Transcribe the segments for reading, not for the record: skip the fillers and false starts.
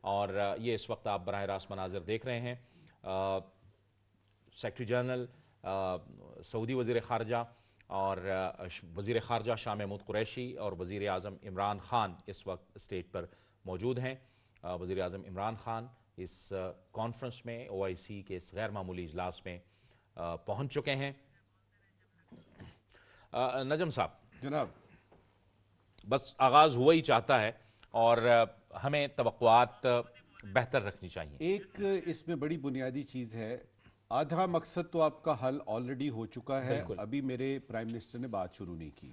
और ये इस वक्त आप बराह रास्त मनाजिर देख रहे हैं। सेक्रेटरी जनरल, सऊदी वज़ीर ख़ारजा और वज़ीर ख़ारजा शाह महमूद कुरैशी और वज़ीर आज़म इमरान खान इस वक्त स्टेज पर मौजूद हैं। वज़ीर आज़म इमरान खान इस कॉन्फ्रेंस में OIC के इस गैर मामूली इजलास में पहुंच चुके हैं। नजम साहब जनाब, बस आगाज हुआ ही चाहता है और हमें तवक्कुआत बेहतर रखनी चाहिए। एक इसमें बड़ी बुनियादी चीज है, आधा मकसद तो आपका हल ऑलरेडी हो चुका है। अभी मेरे प्राइम मिनिस्टर ने बात शुरू नहीं की,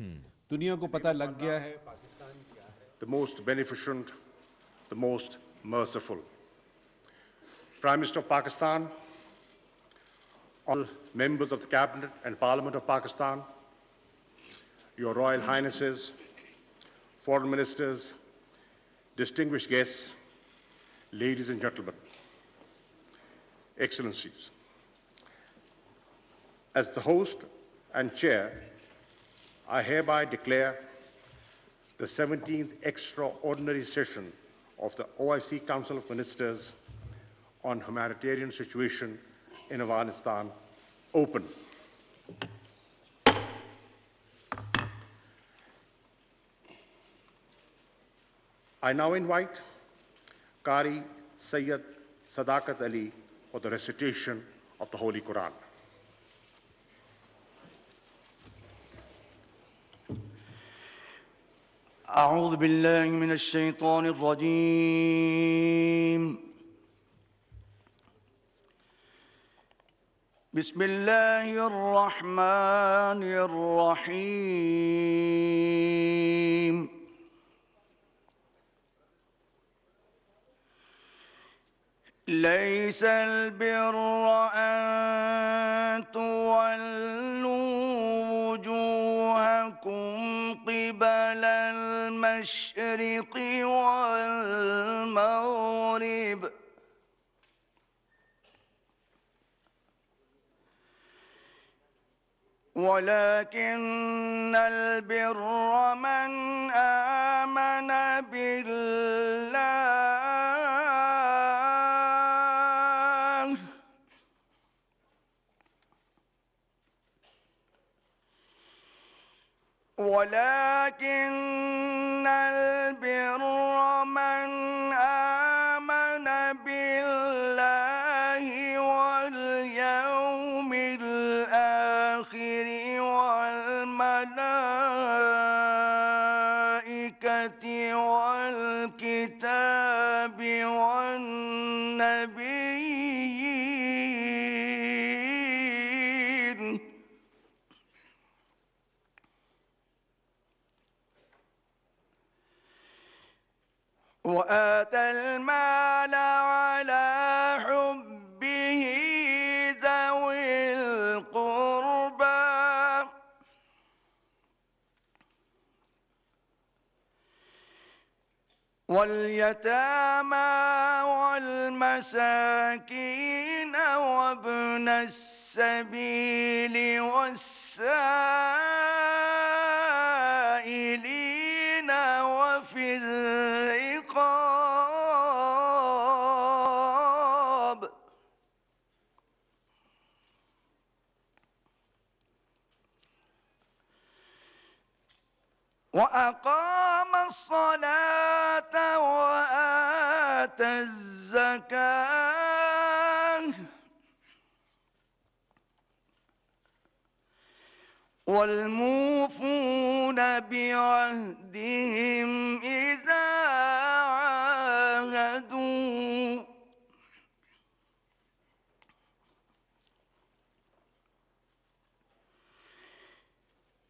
दुनिया को पता लग गया है पाकिस्तान क्या है। The most beneficent, the most merciful. Prime Minister of Pakistan, all members of the Cabinet and Parliament of Pakistan, Your Royal Highnesses, Foreign Ministers, distinguished guests, ladies and gentlemen, Excellencies. As the host and chair, I hereby declare the 17th extraordinary session of the OIC Council of Ministers on humanitarian situation in Afghanistan open. I now invite Qari Sayyid Sadakat Ali for the recitation of the Holy Quran. أعوذ بالله من الشيطان الرجيم. بسم الله الرحمن الرحيم. ليس البر أن تولوا وجوهكم قبل المشرق والمغرب ولكن البر من آمن بالله ولكن البر من آمن بالله واليوم الآخر والملائكة والكتاب والنبيين وآتى المال على حبه ذوي القربى واليتامى والمساكين وابن السبيل والسائلين وفي الرقاب وأقام الصلاة وآتى الزكاة والموفون بعهدهم إذا عاهدوا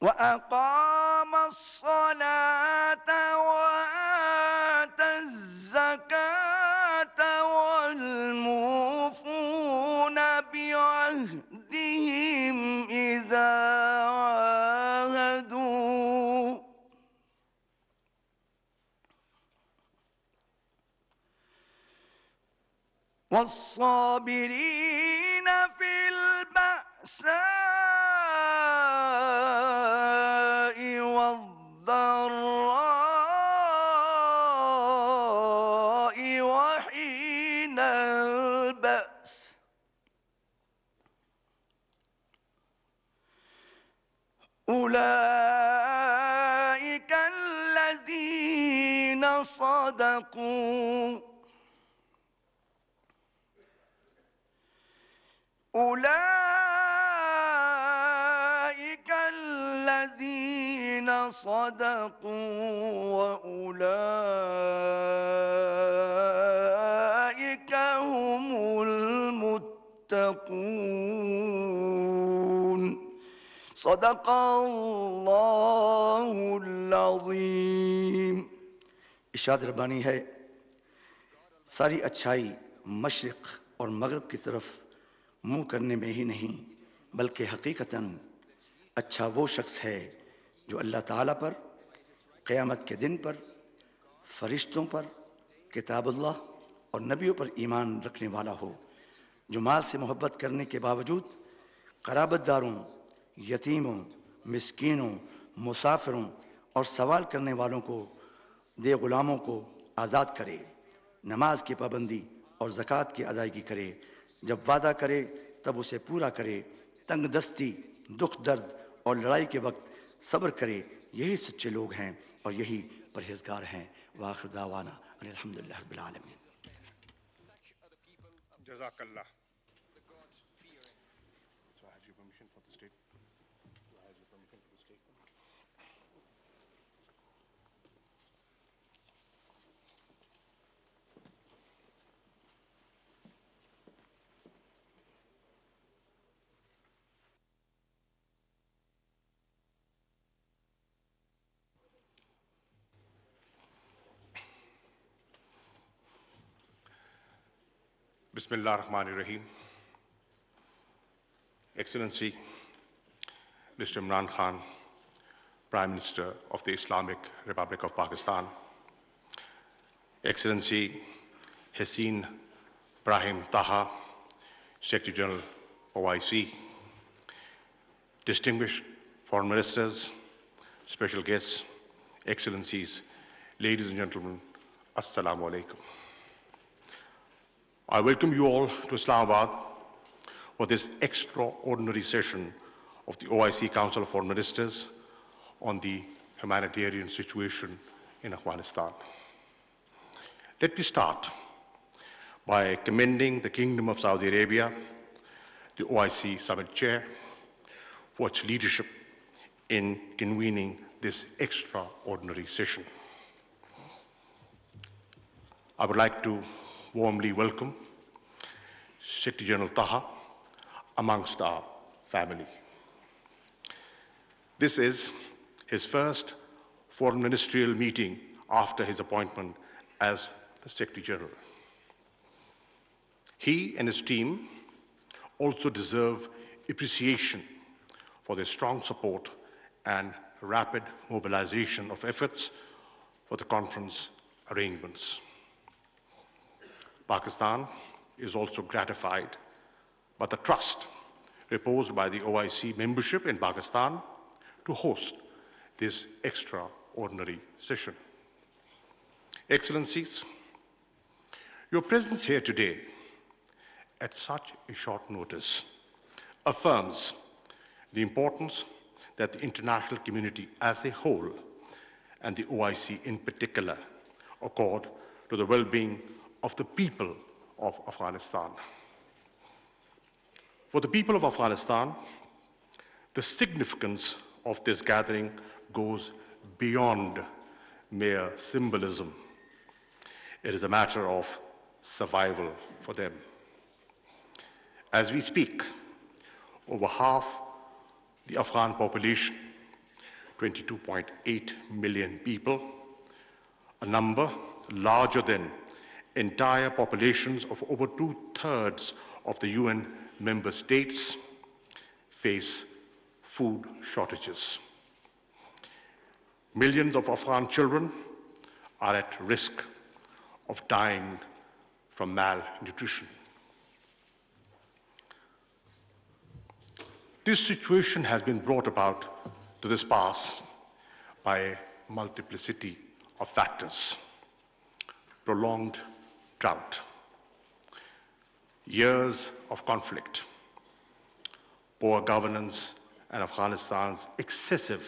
وأقام الصلاة وآتى الزكاة والموفون بعهدهم إذا عاهدوا والصابرين في البأساء والضراء حين البأس أولئك الذين صدقوا أولئك الذين صدقوا وأولئك هم المتقون صدق الله العظीम। इरशाद रब्बानी है, सारी अच्छाई मशरिक और मगरब की तरफ मुंह करने में ही नहीं बल्कि हकीकतन अच्छा वो शख्स है जो अल्लाह ताला पर, क़यामत के दिन पर, फरिश्तों पर, किताबुल्लाह और नबियों पर ईमान रखने वाला हो, जो माल से मोहब्बत करने के बावजूद क़राबतदारों, यतीमों, मिस्कीनों, मुसाफिरों और सवाल करने वालों को दे, गुलामों को आज़ाद करे, नमाज की पाबंदी और ज़कात की अदायगी करे, जब वादा करे तब उसे पूरा करे, तंग दस्ती, दुख दर्द और लड़ाई के वक्त सब्र करे, यही सच्चे लोग हैं और यही परहेजगार हैं। वाखिर दावाना अल्हम्दुलिल्लाहि रब्बिल आलमीन। Jazakallah. So I have your permission for the statement. Do I have your permission for the statement? Bismillah ar-Rahman ar-Rahim. Excellency, Mr. Imran Khan, Prime Minister of the Islamic Republic of Pakistan, Excellency Hussein Brahim Taha, Secretary General OIC, distinguished foreign ministers, special guests, Excellencies, ladies and gentlemen, Assalamu alaikum. I welcome you all to Islamabad for this extraordinary session of the OIC Council of Foreign Ministers on the humanitarian situation in Afghanistan. Let me start by commending the Kingdom of Saudi Arabia, the OIC Summit Chair, for its leadership in convening this extraordinary session. I would like to warmly welcome Secretary General Taha amongst our family. This is his first foreign ministerial meeting after his appointment as the Secretary General. He and his team also deserve appreciation for their strong support and rapid mobilization of efforts for the conference arrangements. Pakistan is also gratified by the trust reposed by the OIC membership in Pakistan to host this extraordinary session. Excellencies, your presence here today at such a short notice affirms the importance that the international community as a whole and the OIC in particular accord to the well-being of the people of Afghanistan. For the people of Afghanistan, the significance of this gathering goes beyond mere symbolism. It is a matter of survival for them. As we speak, over half the Afghan population, 22.8 million people, a number larger than entire populations of over 2/3 of the UN member states, face food shortages. Millions of Afghan children are at risk of dying from malnutrition. This situation has been brought about to this pass by a multiplicity of factors. Prolonged drought, years of conflict, poor governance, and Afghanistan's excessive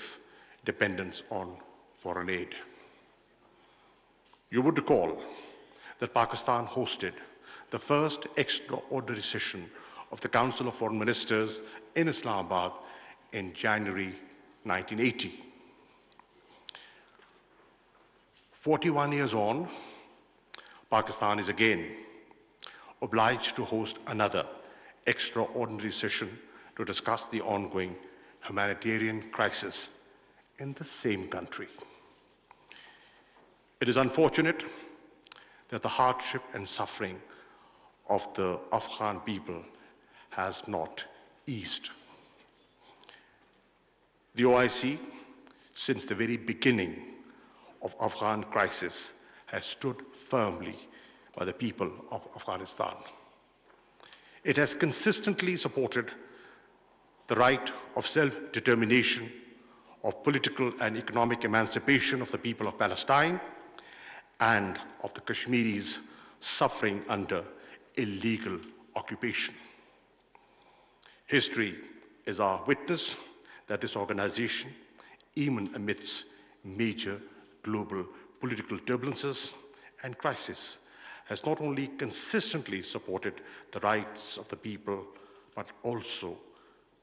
dependence on foreign aid. You would recall that Pakistan hosted the first extraordinary session of the Council of Foreign Ministers in Islamabad in January 1980. 41 years on, Pakistan is again obliged to host another extraordinary session to discuss the ongoing humanitarian crisis in the same country. It is unfortunate that the hardship and suffering of the Afghan people has not eased. The OIC, since the very beginning of Afghan crisis, has stood firmly by the people of Afghanistan. It has consistently supported the right of self-determination, of political and economic emancipation of the people of Palestine, and of the Kashmiris suffering under illegal occupation. History is our witness that this organization, even amidst major global political turbulences and crises, has not only consistently supported the rights of the people, but also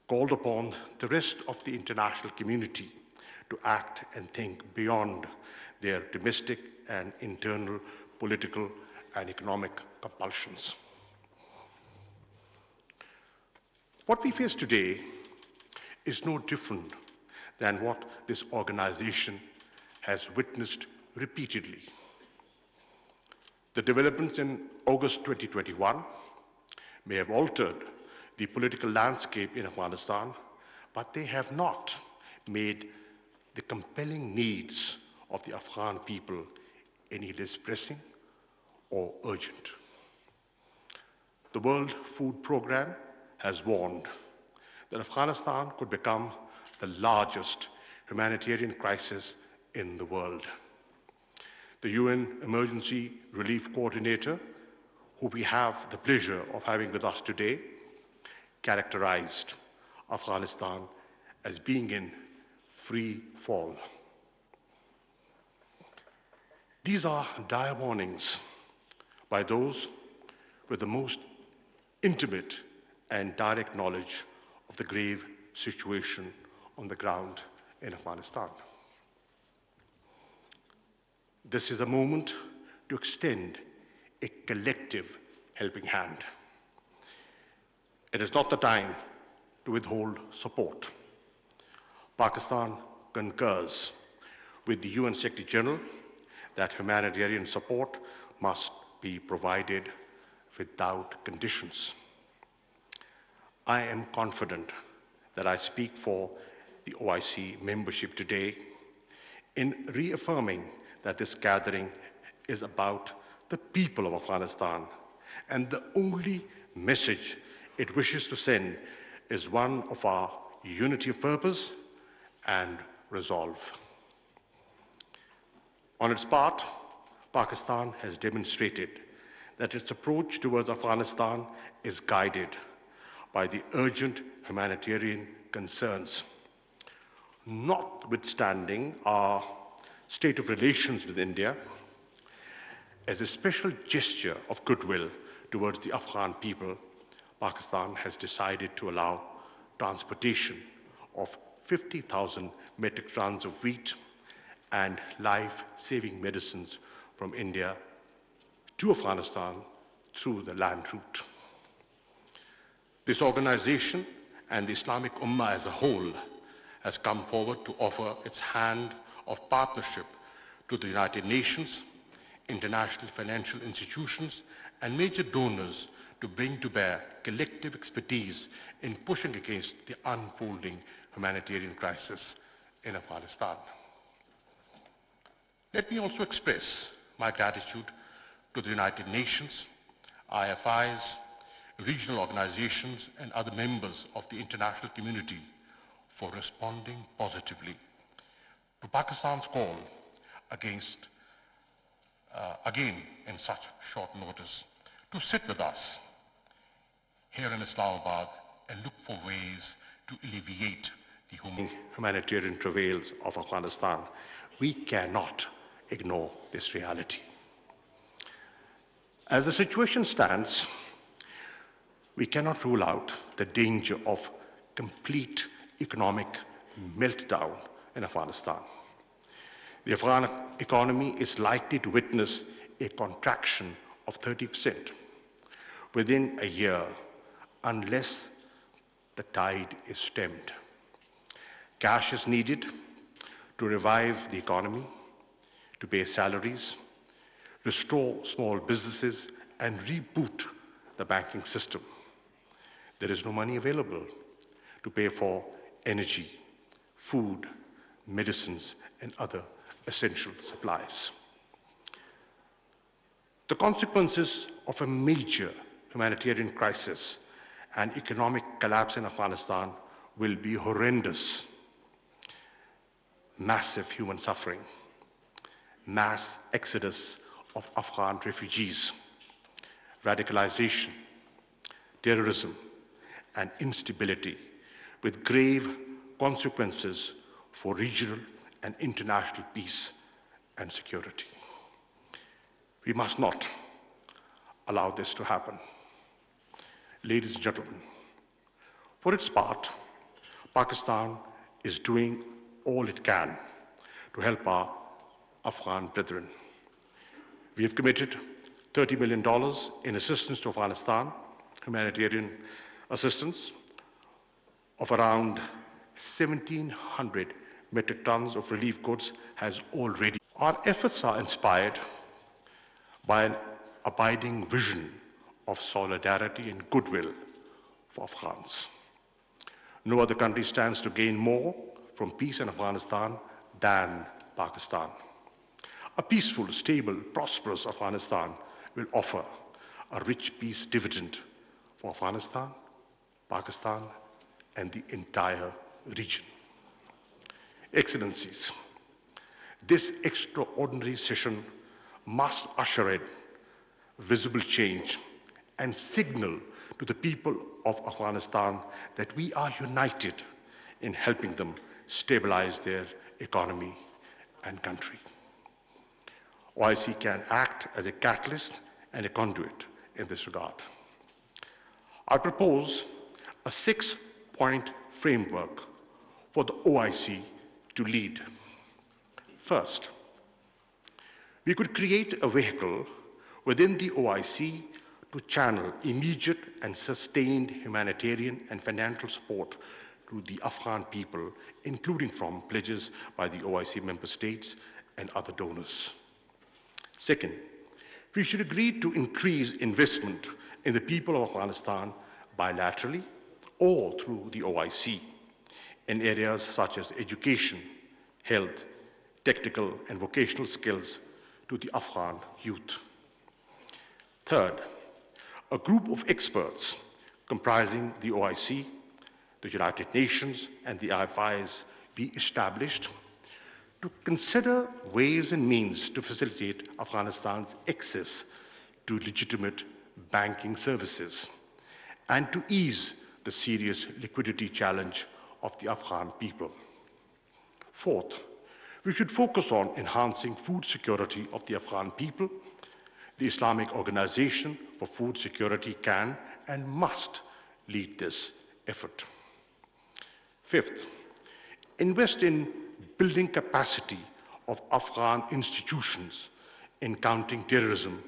called upon the rest of the international community to act and think beyond their domestic and internal political and economic compulsions. What we face today is no different than what this organization has witnessed repeatedly. The developments in August 2021 may have altered the political landscape in Afghanistan, but they have not made the compelling needs of the Afghan people any less pressing or urgent. The World Food Programme has warned that Afghanistan could become the largest humanitarian crisis in the world. The UN Emergency Relief Coordinator, who we have the pleasure of having with us today, characterized Afghanistan as being in free fall. These are dire warnings by those with the most intimate and direct knowledge of the grave situation on the ground in Afghanistan. This is a moment to extend a collective helping hand. It is not the time to withhold support. Pakistan concurs with the UN Secretary General that humanitarian support must be provided without conditions. I am confident that I speak for the OIC membership today in reaffirming that this gathering is about the people of Afghanistan, and the only message it wishes to send is one of our unity of purpose and resolve. On its part, Pakistan has demonstrated that its approach towards Afghanistan is guided by the urgent humanitarian concerns. Notwithstanding our state of relations with India, as a special gesture of goodwill towards the Afghan people, Pakistan has decided to allow transportation of 50,000 metric tons of wheat and life-saving medicines from India to Afghanistan through the land route. This organization and the Islamic Ummah as a whole has come forward to offer its hand of partnership to the United Nations, international financial institutions, and major donors to bring to bear collective expertise in pushing against the unfolding humanitarian crisis in Afghanistan. Let me also express my gratitude to the United Nations, IFIs, regional organizations, and other members of the international community for responding positively to Pakistan's call against again in such short notice, to sit with us here in Islamabad and look for ways to alleviate the humanitarian travails of Afghanistan. We cannot ignore this reality. As the situation stands, we cannot rule out the danger of complete economic meltdown in Afghanistan. The Afghan economy is likely to witness a contraction of 30% within a year unless the tide is stemmed. Cash is needed to revive the economy, to pay salaries, restore small businesses, and reboot the banking system. There is no money available to pay for energy, food, medicines, and other essential supplies. The consequences of a major humanitarian crisis and economic collapse in Afghanistan will be horrendous. Massive human suffering, mass exodus of Afghan refugees, radicalization, terrorism, and instability, with grave consequences for regional and international peace and security. We must not allow this to happen. Ladies and gentlemen, for its part, Pakistan is doing all it can to help our Afghan brethren. We have committed $30 million in assistance to Afghanistan, humanitarian assistance of around 1,700 metric tons of relief goods has already. Our efforts are inspired by an abiding vision of solidarity and goodwill for Afghans. No other country stands to gain more from peace in Afghanistan than Pakistan. A peaceful, stable, prosperous Afghanistan will offer a rich peace dividend for Afghanistan, Pakistan, and the entire region. Excellencies, this extraordinary session must usher in visible change and signal to the people of Afghanistan that we are united in helping them stabilize their economy and country. OIC can act as a catalyst and a conduit in this regard. I propose a 6-point framework for the OIC to lead. First, we could create a vehicle within the OIC to channel immediate and sustained humanitarian and financial support to the Afghan people, including from pledges by the OIC member states and other donors. Second, we should agree to increase investment in the people of Afghanistan bilaterally or through the OIC in areas such as education, health, technical and vocational skills to the Afghan youth. Third, a group of experts comprising the OIC, the United Nations, and the IFIs be established to consider ways and means to facilitate Afghanistan's access to legitimate banking services and to ease the serious liquidity challenge of the Afghan people. Fourth, we should focus on enhancing food security of the Afghan people. The Islamic Organization for Food Security can and must lead this effort. Fifth, invest in building capacity of Afghan institutions in countering terrorism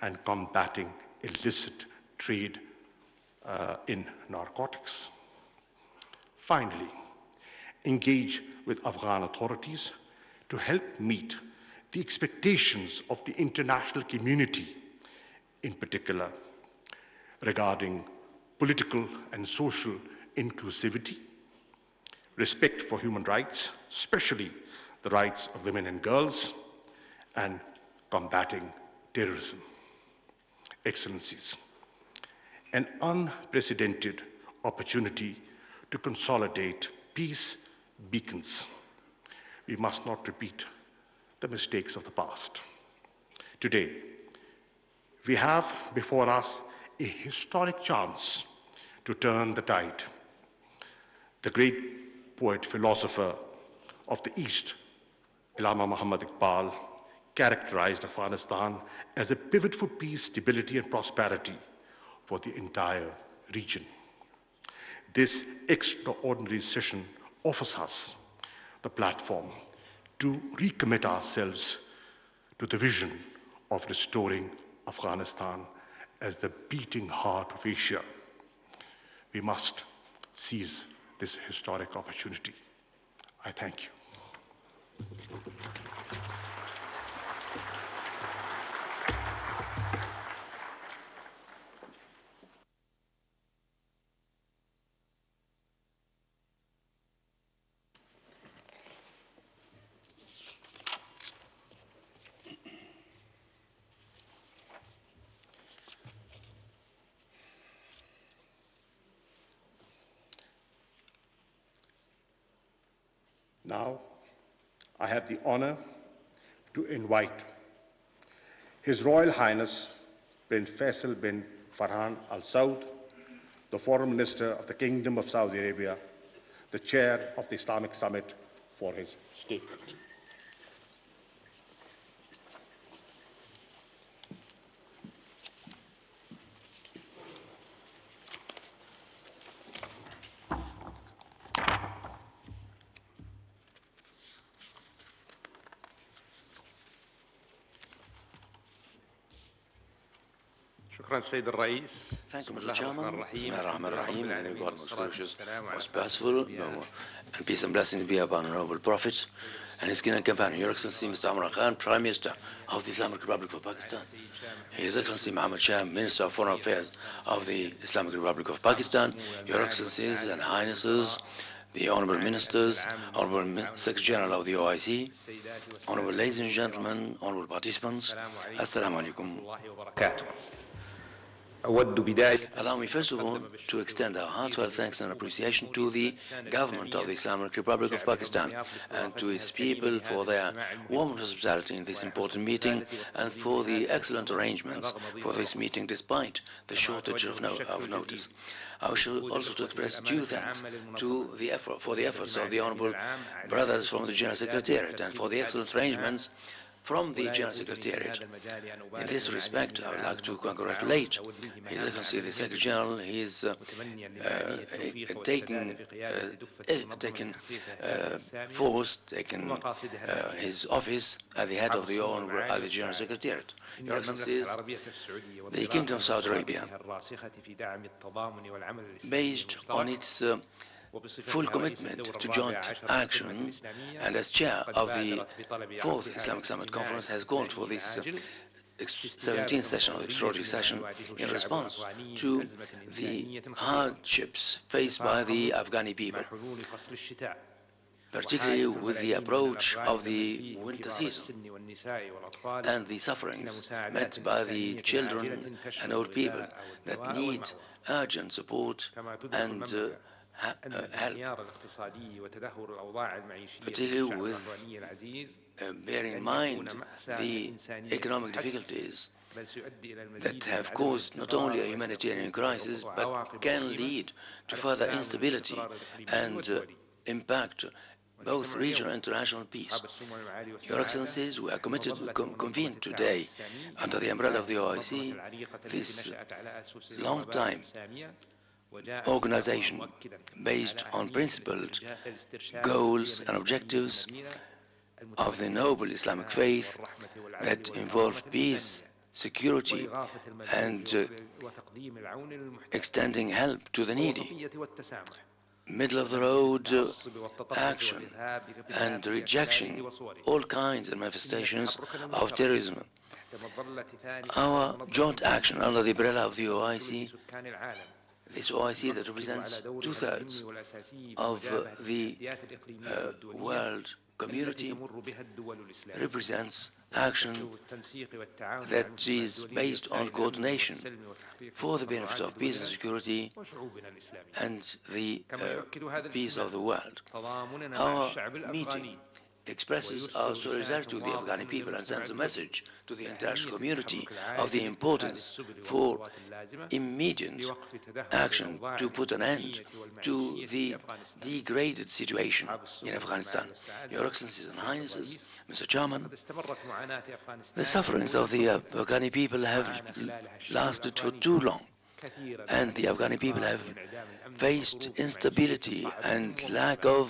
and combating illicit trade in narcotics. Finally, engage with Afghan authorities to help meet the expectations of the international community, in particular regarding political and social inclusivity, respect for human rights, especially the rights of women and girls, and combating terrorism. Excellencies, an unprecedented opportunity to consolidate peace beacons. We must not repeat the mistakes of the past. today, we have before us a historic chance to turn the tide. The great poet, philosopher of the East, Allama Muhammad Iqbal, characterized Afghanistan as a pivot for peace, stability, and prosperity for the entire region. This extraordinary session offers us the platform to recommit ourselves to the vision of restoring Afghanistan as the beating heart of Asia. We must seize this historic opportunity. I thank you. Now, I have the honor to invite His Royal Highness Prince Faisal bin Farhan Al Saud, the Foreign Minister of the Kingdom of Saudi Arabia, the Chair of the Islamic Summit, for his statement. Thank you, Mr. Chairman. Bismillahirrahmanirrahim. God most gracious, most merciful, and peace and blessings be upon our noble Prophet and his king and companion, Your Excellency Mr. Imran Khan, Prime Minister of the Islamic Republic of Pakistan, His Excellency Muhammad Shah, Minister of Foreign Affairs of the Islamic Republic of Pakistan, Your Excellencies and Highnesses, the Honorable Ministers, Honorable Secretary General of the OIC, Honorable ladies and gentlemen, Honorable participants, Assalamu alaikum wa barakatuh. Allow me first of all to extend our heartfelt thanks and appreciation to the government of the Islamic Republic of Pakistan and to its people for their warm hospitality in this important meeting and for the excellent arrangements for this meeting despite the shortage of notice. I wish also to express due thanks to the efforts of the Honorable Brothers from the General Secretariat and for the excellent arrangements from the General Secretariat. In this respect, I would like to congratulate His Excellency the Secretary General. He is taking his office at the head of the Honorable General Secretariat. Your Excellencies, the Kingdom of Saudi Arabia, based on its full commitment to joint action and as chair of the 4th Islamic Summit Conference has called for this 17th session of the extraordinary session in response to the hardships faced by the Afghani people, particularly with the approach of the winter season and the sufferings met by the children and old people that need urgent support and help, particularly with bearing in mind the economic difficulties that have caused not only a humanitarian crisis but can lead to further instability and impact both regional and international peace. Your Excellencies, we are committed to convene today under the umbrella of the OIC this long-time organization based on principled goals and objectives of the noble Islamic faith that involve peace, security, and extending help to the needy, middle-of-the-road action, and rejecting all kinds of manifestations of terrorism. Our joint action under the umbrella of the OIC, this OIC that represents 2/3 of the world community, represents action that is based on coordination for the benefit of peace and security and the peace of the world. Our meeting expresses our solidarity with the Afghani people and sends a message to the international community of the importance for immediate action to put an end to the degraded situation in Afghanistan. Your Excellencies and Highnesses, Mr. Chairman, the sufferings of the Afghani people have lasted for too long, and the Afghani people have faced instability and lack of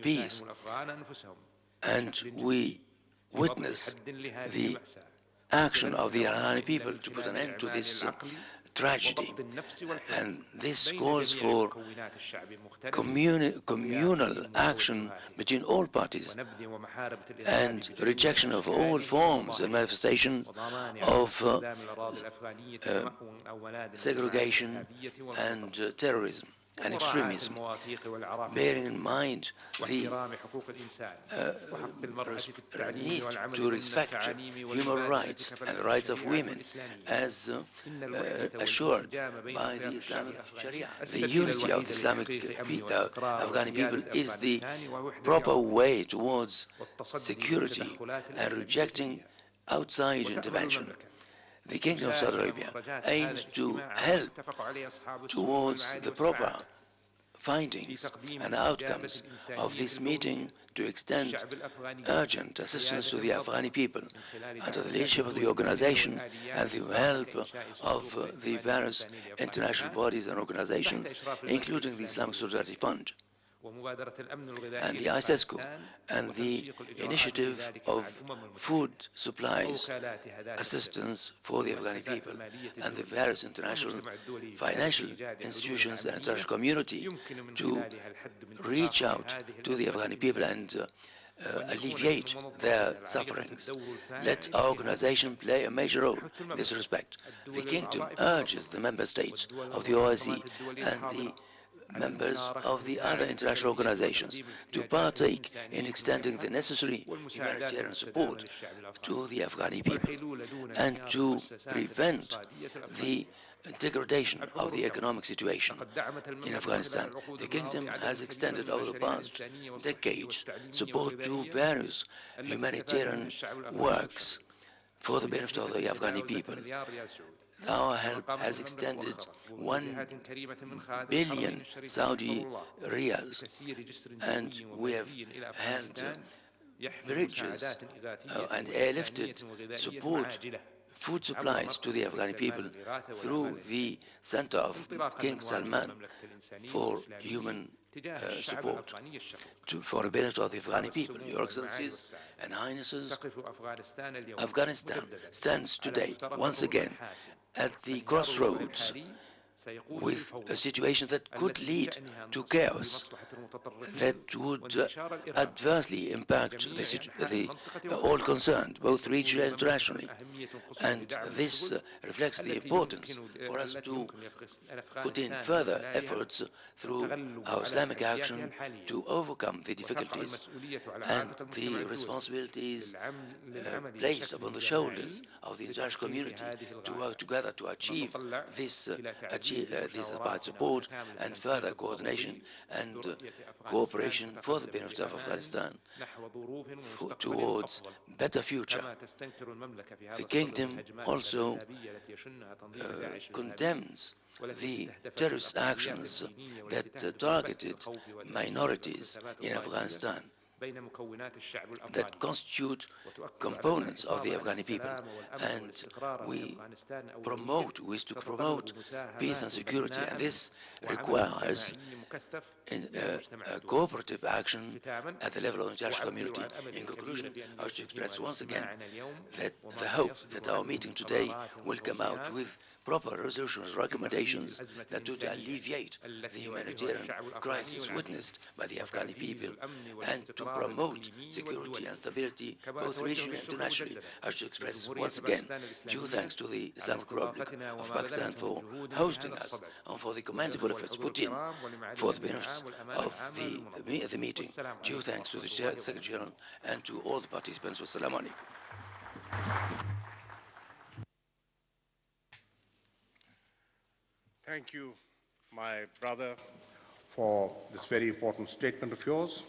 peace, and we witness the action of the Afghani people to put an end to this tragedy, and this calls for communal action between all parties and rejection of all forms and manifestations of segregation and terrorism and extremism, bearing in mind the need to respect human rights and the rights of women as assured by the Islamic Sharia. The unity of the Islamic Afghani people is the proper way towards security and rejecting outside intervention. The Kingdom of Saudi Arabia aims to help towards the proper findings and outcomes of this meeting to extend urgent assistance to the Afghani people under the leadership of the organization and the help of the various international bodies and organizations, including the Islamic Solidarity Fund and the ISESCO and the initiative of food supplies assistance for the Afghani people and the various international financial institutions and international community to reach out to the Afghani people and alleviate their sufferings. Let our organization play a major role in this respect. The Kingdom urges the member states of the OIC and the members of the other international organizations to partake in extending the necessary humanitarian support to the Afghani people and to prevent the degradation of the economic situation in Afghanistan. The Kingdom has extended over the past decades support to various humanitarian works for the benefit of the Afghani people. Our help has extended 1 billion Saudi riyals, and we have held bridges and airlifted support food supplies to the Afghani people through the Center of King Salman for human support for the benefit of the Afghani people. Your Excellencies and Highnesses, Afghanistan stands today once again at the crossroads with a situation that could lead to chaos, that would adversely impact all concerned, both regionally and internationally. And this reflects the importance for us to put in further efforts through our Islamic action to overcome the difficulties and the responsibilities placed upon the shoulders of the international community to work together to achieve this support and further coordination and cooperation for the benefit of Afghanistan towards better future. The Kingdom also condemns the terrorist actions that targeted minorities in Afghanistan that constitute components of the Afghani people, and we wish to promote peace and security, and this requires cooperative action at the level of the international community. In conclusion, I wish to express once again that the hope that our meeting today will come out with proper resolutions, recommendations that would alleviate the humanitarian crisis witnessed by the Afghani people and to promote security and stability both regionally and internationally. I should express once again due thanks to the Islamic Republic of Pakistan for hosting us and for the commendable efforts put in for the benefit of the meeting. Due thanks to the Secretary General and to all the participants. Wassalamu alaikum. Thank you, my brother, for this very important statement of yours.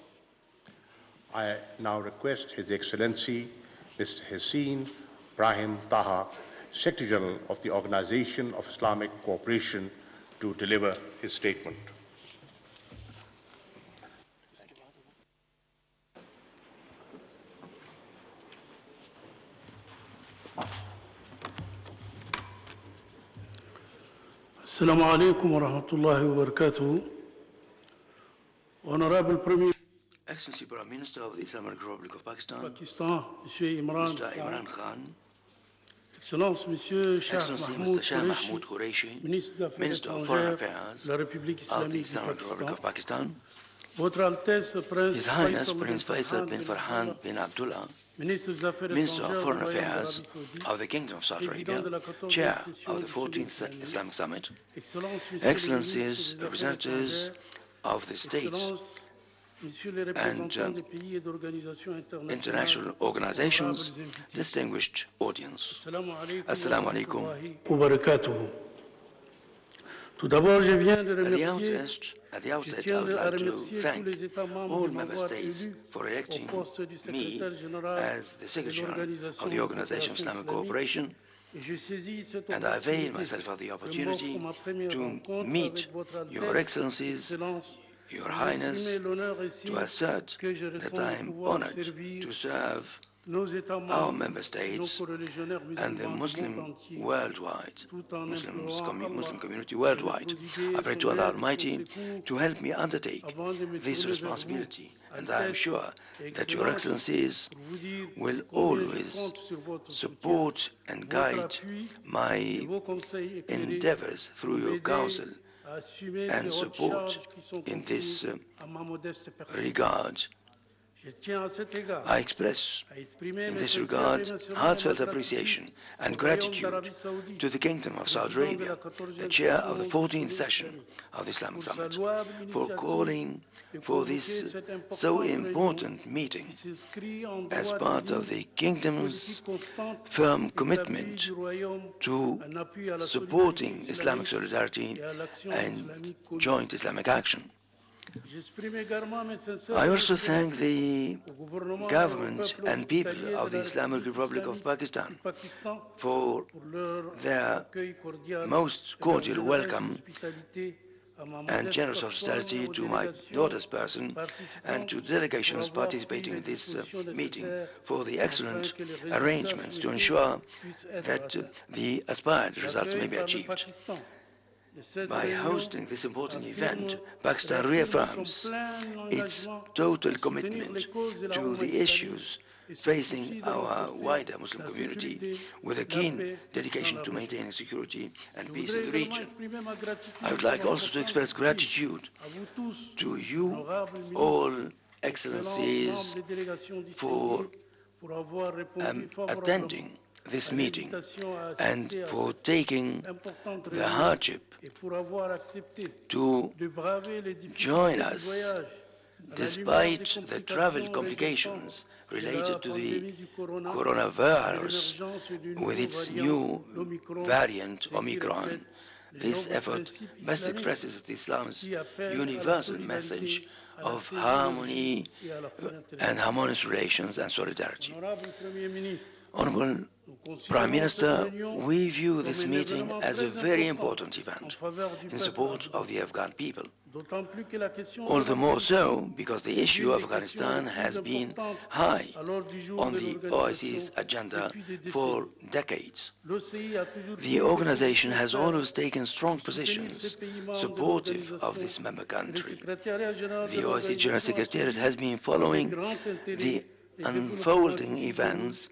I now request His Excellency Mr. Hussein Brahim Taha, Secretary General of the Organization of Islamic Cooperation, to deliver his statement. Assalamu alaikum wa rahmatullahi wa barakatuh. Honorable Premier Excellency Prime Minister of the Islamic Republic of Pakistan, Monsieur Mr. Imran Khan, Excellence Monsieur Excellency Mr. Shah Mahmoud Qureshi, Minister of Foreign Affairs of the Islamic Republic of Pakistan, Votre Altesse Prince His Highness Prince Faisal bin Farhan bin Abdullah, Minister of Foreign Affairs of the Kingdom of Saudi Arabia, Chair of the 14th Islamic Summit, Excellencies, representatives of the states and international organizations, distinguished audience. Assalamu alaikum. Tout d'abord, je viens de At the outset, I would like to thank all member states for electing me as the Secretary General of the Organization of Islamic Cooperation, and I avail myself of the opportunity to meet Your Excellencies, Your Highness, to assert that I am honored to serve our member states and the Muslim worldwide, Muslim community worldwide. I pray to Allah Almighty to help me undertake this responsibility, and I am sure that Your Excellencies will always support and guide my endeavors through your counsel and support in this regard. I express in this regard heartfelt appreciation and gratitude to the Kingdom of Saudi Arabia, the chair of the 14th session of the Islamic Summit, for calling for this so important meeting as part of the Kingdom's firm commitment to supporting Islamic solidarity and joint Islamic action. I also thank the government and people of the Islamic Republic of Pakistan for their most cordial welcome and generous hospitality to my daughter's person and to delegations participating in this meeting for the excellent arrangements to ensure that the aspired results may be achieved. By hosting this important event, Pakistan reaffirms its total commitment to the issues facing our wider Muslim community with a keen dedication to maintaining security and peace in the region. I would like also to express gratitude to you all, Excellencies, for attending this meeting and for taking the hardship to join us despite the travel complications related to the coronavirus with its new variant Omicron. This effort best expresses Islam's universal message of harmony and harmonious relations and solidarity. Honorable Prime Minister, we view this meeting as a very important event in support of the Afghan people. All the more so because the issue of Afghanistan has been high on the OIC's agenda for decades. The organization has always taken strong positions supportive of this member country. The OIC General Secretariat has been following the unfolding events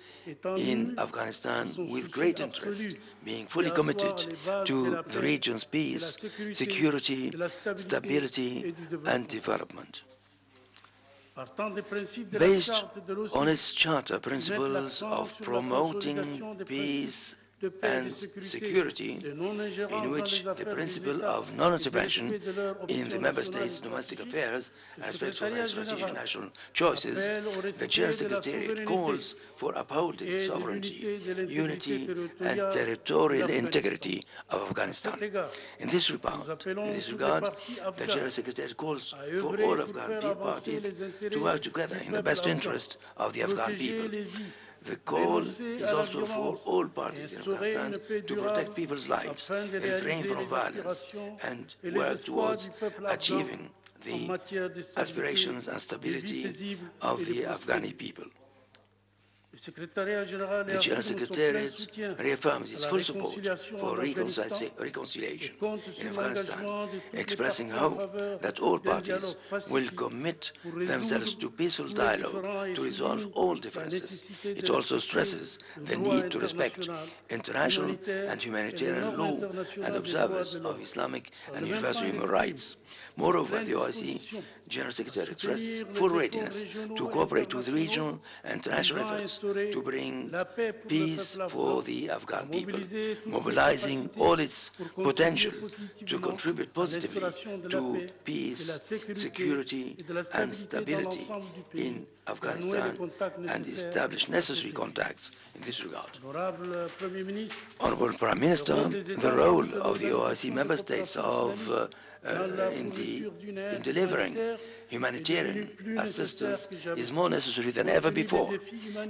in Afghanistan with great interest, being fully committed to the region's peace, security, stability and development. Based on its charter principles of promoting peace, and security, in which the principle of non-intervention in the member states' domestic affairs and respect for their strategic national choices, the General Secretariat calls for upholding sovereignty, unity and territorial integrity of Afghanistan. In this regard, the General Secretariat calls for all Afghan parties to work together in the best interest of the Afghan people. The call is also for all parties in Afghanistan to protect people's lives, refrain from violence, and work towards achieving the aspirations and stability of the Afghani people. The General Secretariat reaffirms its full support for reconciliation in Afghanistan, expressing hope that all parties will commit themselves to peaceful dialogue to resolve all differences. It also stresses the need to respect international and humanitarian law and observance of Islamic and universal human rights. Moreover, the OIC General Secretary expresses full readiness to cooperate with regional and international efforts to bring peace for the Afghan people, mobilizing all its potential to contribute positively to peace, security and stability in Afghanistan and establish necessary contacts in this regard. Honorable Prime Minister, the role of the OIC member states in delivering humanitarian assistance is more necessary than ever before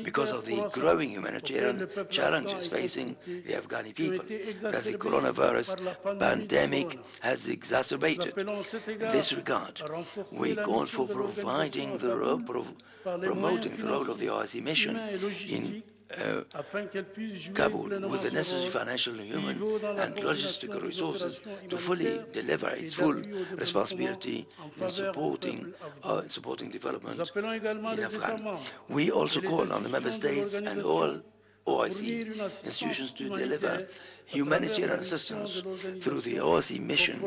because of the growing humanitarian challenges facing the Afghani people that the coronavirus pandemic has exacerbated. In this regard, we call for promoting the role of the OIC mission in Kabul with the necessary financial, human and logistical resources to fully deliver its full responsibility in supporting development in Afghanistan. We also call on the member states and all OIC institutions to deliver humanitarian assistance through the OIC mission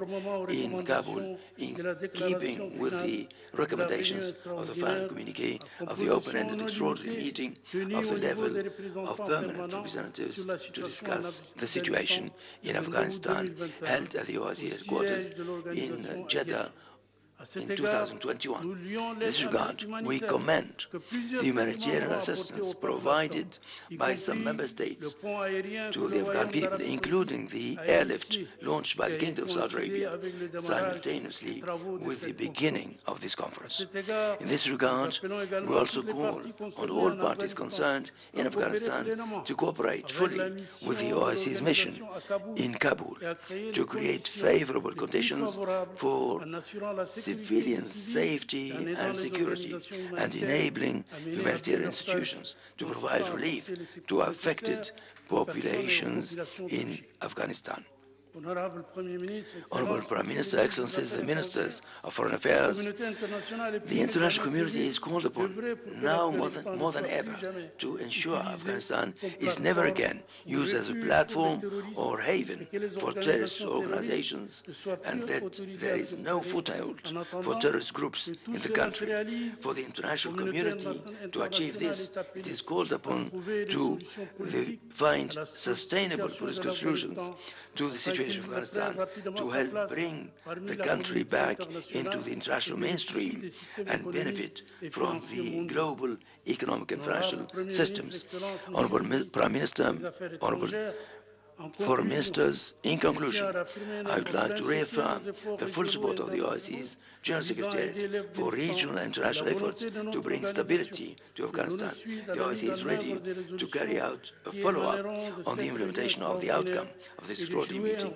in Kabul, in keeping with the recommendations of the final communique of the open-ended extraordinary meeting of the level of permanent representatives to discuss the situation in Afghanistan held at the OIC headquarters in Jeddah in 2021. In this regard, we commend the humanitarian assistance provided by some member states to the Afghan people, including the airlift launched by the Kingdom of Saudi Arabia simultaneously with the beginning of this conference. In this regard, we also call on all parties concerned in Afghanistan to cooperate fully with the OIC's mission in Kabul to create favorable conditions for civilian safety and security and enabling humanitarian institutions to provide relief to affected populations in Afghanistan. Honorable Prime Minister, Excellencies, the Ministers of Foreign Affairs, the international community is called upon now more than ever to ensure Afghanistan is never again used as a platform or haven for terrorist organizations and that there is no foothold for terrorist groups in the country. For the international community to achieve this, it is called upon to find sustainable political solutions to the situation of Afghanistan, to help bring the country back into the international mainstream and benefit from the global economic and financial systems. Honorable Prime Minister, Honorable Foreign Ministers, in conclusion, I would like to reaffirm the full support of the OIC's General Secretariat for regional and international efforts to bring stability to Afghanistan. The OIC is ready to carry out a follow-up on the implementation of the outcome of this extraordinary meeting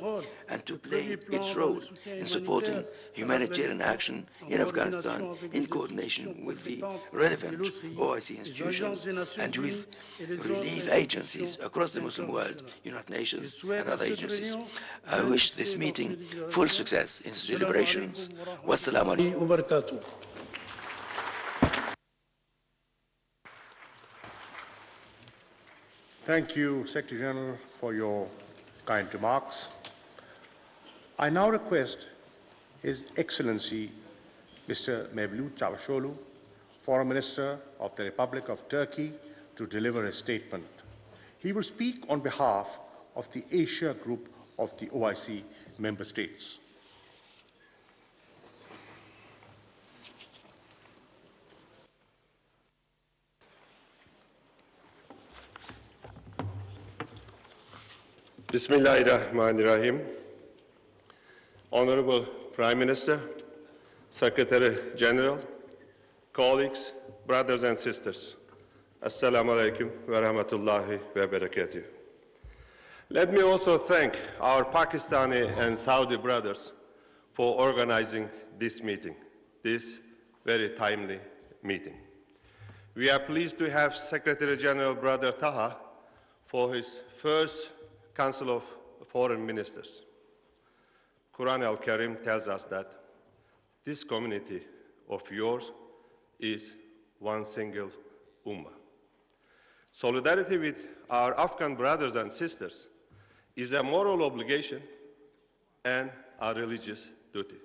and to play its role in supporting humanitarian action in Afghanistan in coordination with the relevant OIC institutions and with relief agencies across the Muslim world, United Nations and other agencies. I wish this meeting full success in its deliberations. Wassalamu alaikum. Thank you, Secretary General, for your kind remarks. I now request His Excellency Mr. Mevlut Çavuşoğlu, Foreign Minister of the Republic of Turkey, to deliver a statement. He will speak on behalf of the Asia Group of the OIC member states. Bismillahirrahmanirrahim. Honorable Prime Minister, Secretary General, colleagues, brothers and sisters, Assalamu alaikum wa rahmatullahi wa barakatuh. Let me also thank our Pakistani and Saudi brothers for organizing this meeting, this very timely meeting. We are pleased to have Secretary General Brother Taha for his first Council of Foreign Ministers. Quran al-Karim tells us that this community of yours is one single ummah. Solidarity with our Afghan brothers and sisters is a moral obligation and a religious duty.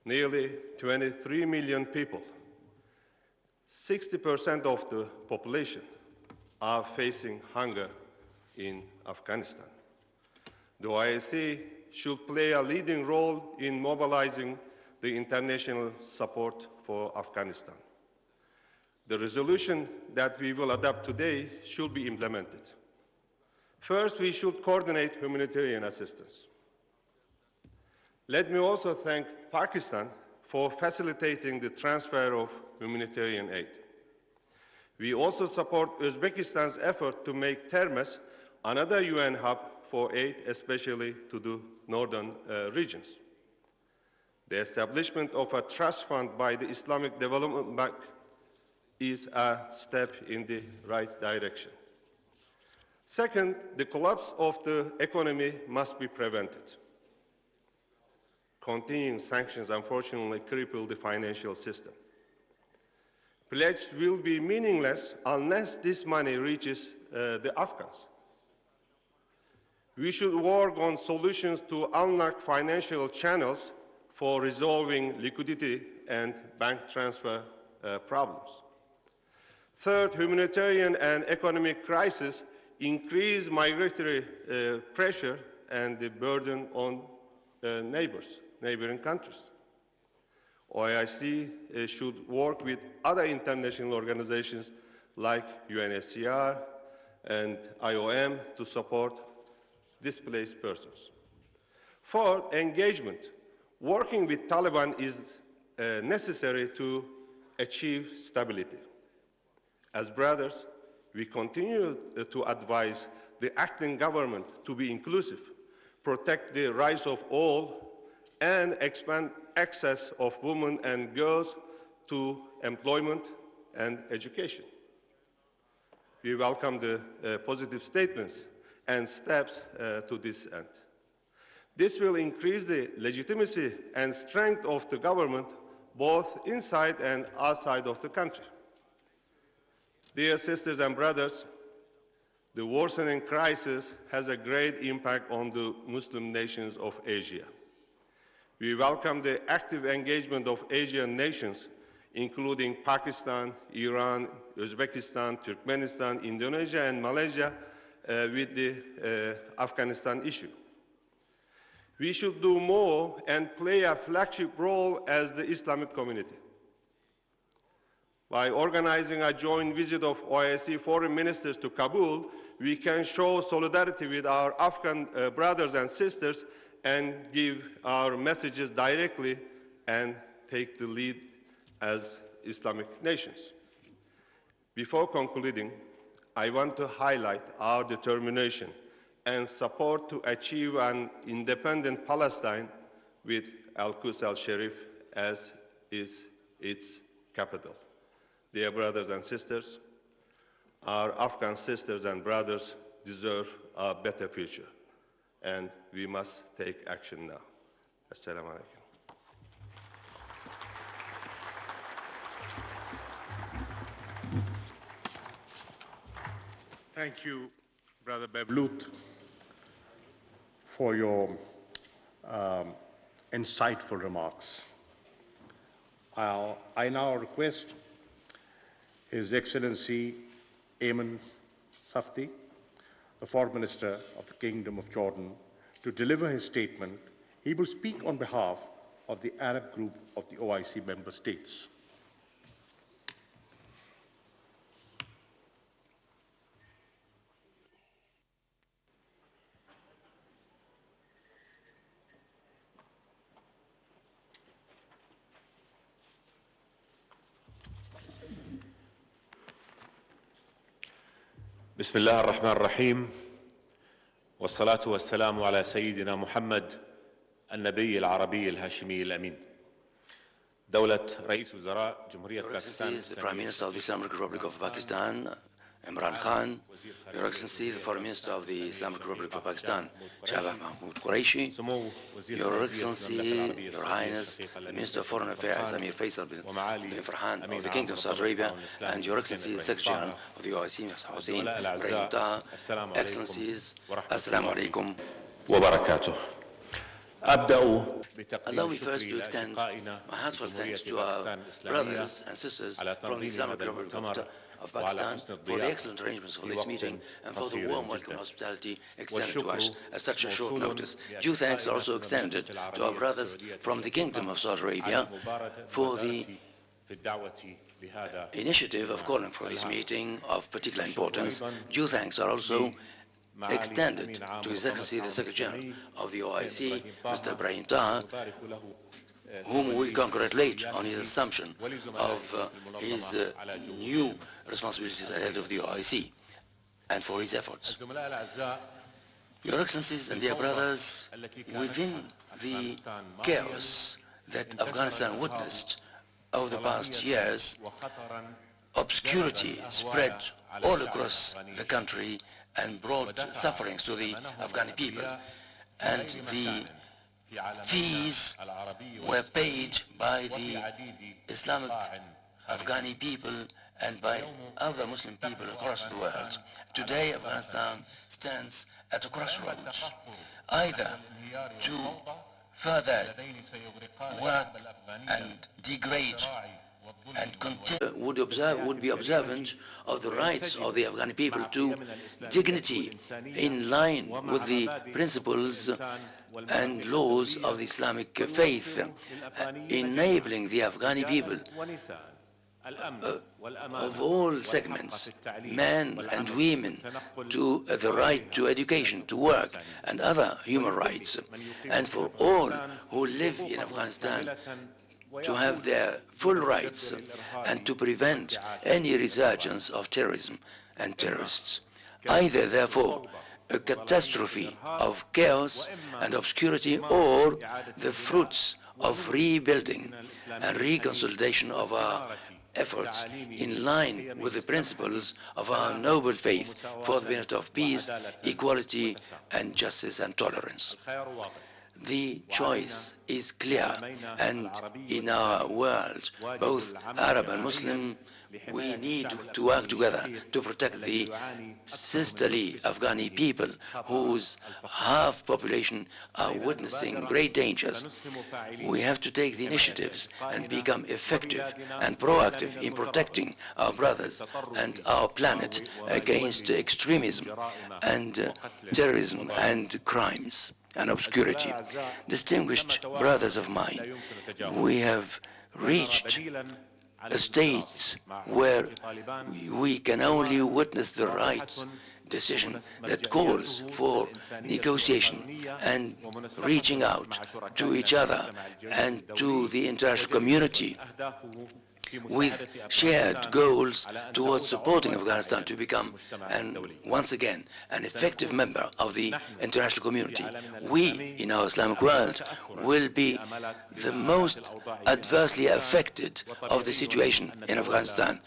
Nearly 23 million people, 60% of the population, are facing hunger in Afghanistan. The OIC should play a leading role in mobilizing the international support for Afghanistan. The resolution that we will adopt today should be implemented. First, we should coordinate humanitarian assistance. Let me also thank Pakistan for facilitating the transfer of humanitarian aid. We also support Uzbekistan's effort to make Termes another UN hub for aid, especially to the northern regions. The establishment of a trust fund by the Islamic Development Bank is a step in the right direction. Second, the collapse of the economy must be prevented. Continuing sanctions unfortunately cripple the financial system. Pledge will be meaningless unless this money reaches the Afghans. We should work on solutions to unlock financial channels for resolving liquidity and bank transfer problems. Third, humanitarian and economic crisis increase migratory pressure and the burden on neighboring countries. OIC should work with other international organizations like UNHCR and IOM to support displaced persons. Fourth, engagement. Working with Taliban is necessary to achieve stability. As brothers, we continue to advise the acting government to be inclusive, protect the rights of all, and expand access of women and girls to employment and education. We welcome the positive statements and steps to this end. This will increase the legitimacy and strength of the government both inside and outside of the country. Dear sisters and brothers, the worsening crisis has a great impact on the Muslim nations of Asia. We welcome the active engagement of Asian nations, including Pakistan, Iran, Uzbekistan, Turkmenistan, Indonesia, and Malaysia, with the Afghanistan issue. We should do more and play a flagship role as the Islamic community. By organizing a joint visit of OIC foreign ministers to Kabul, we can show solidarity with our Afghan brothers and sisters and give our messages directly and take the lead as Islamic nations. Before concluding, I want to highlight our determination and support to achieve an independent Palestine with Al-Quds al-Sharif as is its capital. Dear brothers and sisters, our Afghan sisters and brothers deserve a better future, and we must take action now. Assalamu alaikum. Thank you, Brother Bevlut, for your insightful remarks. I now request His Excellency Ayman Safti, the Foreign Minister of the Kingdom of Jordan, to deliver his statement. He will speak on behalf of the Arab group of the OIC member states. بسم الله الرحمن الرحيم والصلاة والسلام على سيدنا محمد النبي العربي الهاشمي الأمين. دولة رئيس وزراء جمهورية باكستان the Prime Minister of the Islamic Republic of Pakistan, Imran Khan, Your Excellency, the Foreign Minister of the Islamic Republic of Pakistan, Shahbaz Mahmood Qureshi, Your Excellency, Your Highness, the Minister of Foreign Affairs, Amir Faisal bin Farhan of the Kingdom of Saudi Arabia, and Your Excellency, the Secretary General of the OIC, Mr. Hussein Ibrahim Taha, Excellencies, Assalamu alaikum wa barakatuh. Allow me first to extend my heartfelt thanks to our brothers and sisters from the Islamic Republic of Pakistan for the excellent arrangements for this meeting and for the warm welcome hospitality extended to us at such a short notice. Due thanks are also extended to our brothers from the Kingdom of Saudi Arabia for the initiative of calling for this meeting of particular importance. Due thanks are also extended to His Excellency the Secretary General of the OIC, Mr. Ibrahim Taha, whom we congratulate on his assumption of his new responsibilities ahead of the OIC and for his efforts. Your Excellencies and dear brothers, within the chaos that Afghanistan witnessed over the past years, obscurity spread all across the country and brought sufferings to the Afghani people, and the fees were paid by the Islamic Afghani people and by other Muslim people across the world. Today Afghanistan stands at a crossroads, either to further work and degrade and would be observant of the rights of the Afghani people to dignity in line with the principles and laws of the Islamic faith, enabling the Afghani people of all segments, men and women, to the right to education, to work, and other human rights, and for all who live in Afghanistan to have their full rights and to prevent any resurgence of terrorism and terrorists. Either, therefore, a catastrophe of chaos and obscurity, or the fruits of rebuilding and reconsolidation of our efforts in line with the principles of our noble faith for the benefit of peace, equality, and justice and tolerance. The choice is clear, and in our world, both Arab and Muslim, we need to work together to protect the sisterly Afghani people whose half population are witnessing great dangers. We have to take the initiatives and become effective and proactive in protecting our brothers and our planet against extremism and terrorism and crimes and obscurity. Distinguished brothers of mine, we have reached a state where we can only witness the right decision that calls for negotiation and reaching out to each other and to the international community with shared goals towards supporting Afghanistan to become, once again, an effective member of the international community. We, in our Islamic world, will be the most adversely affected of the situation in Afghanistan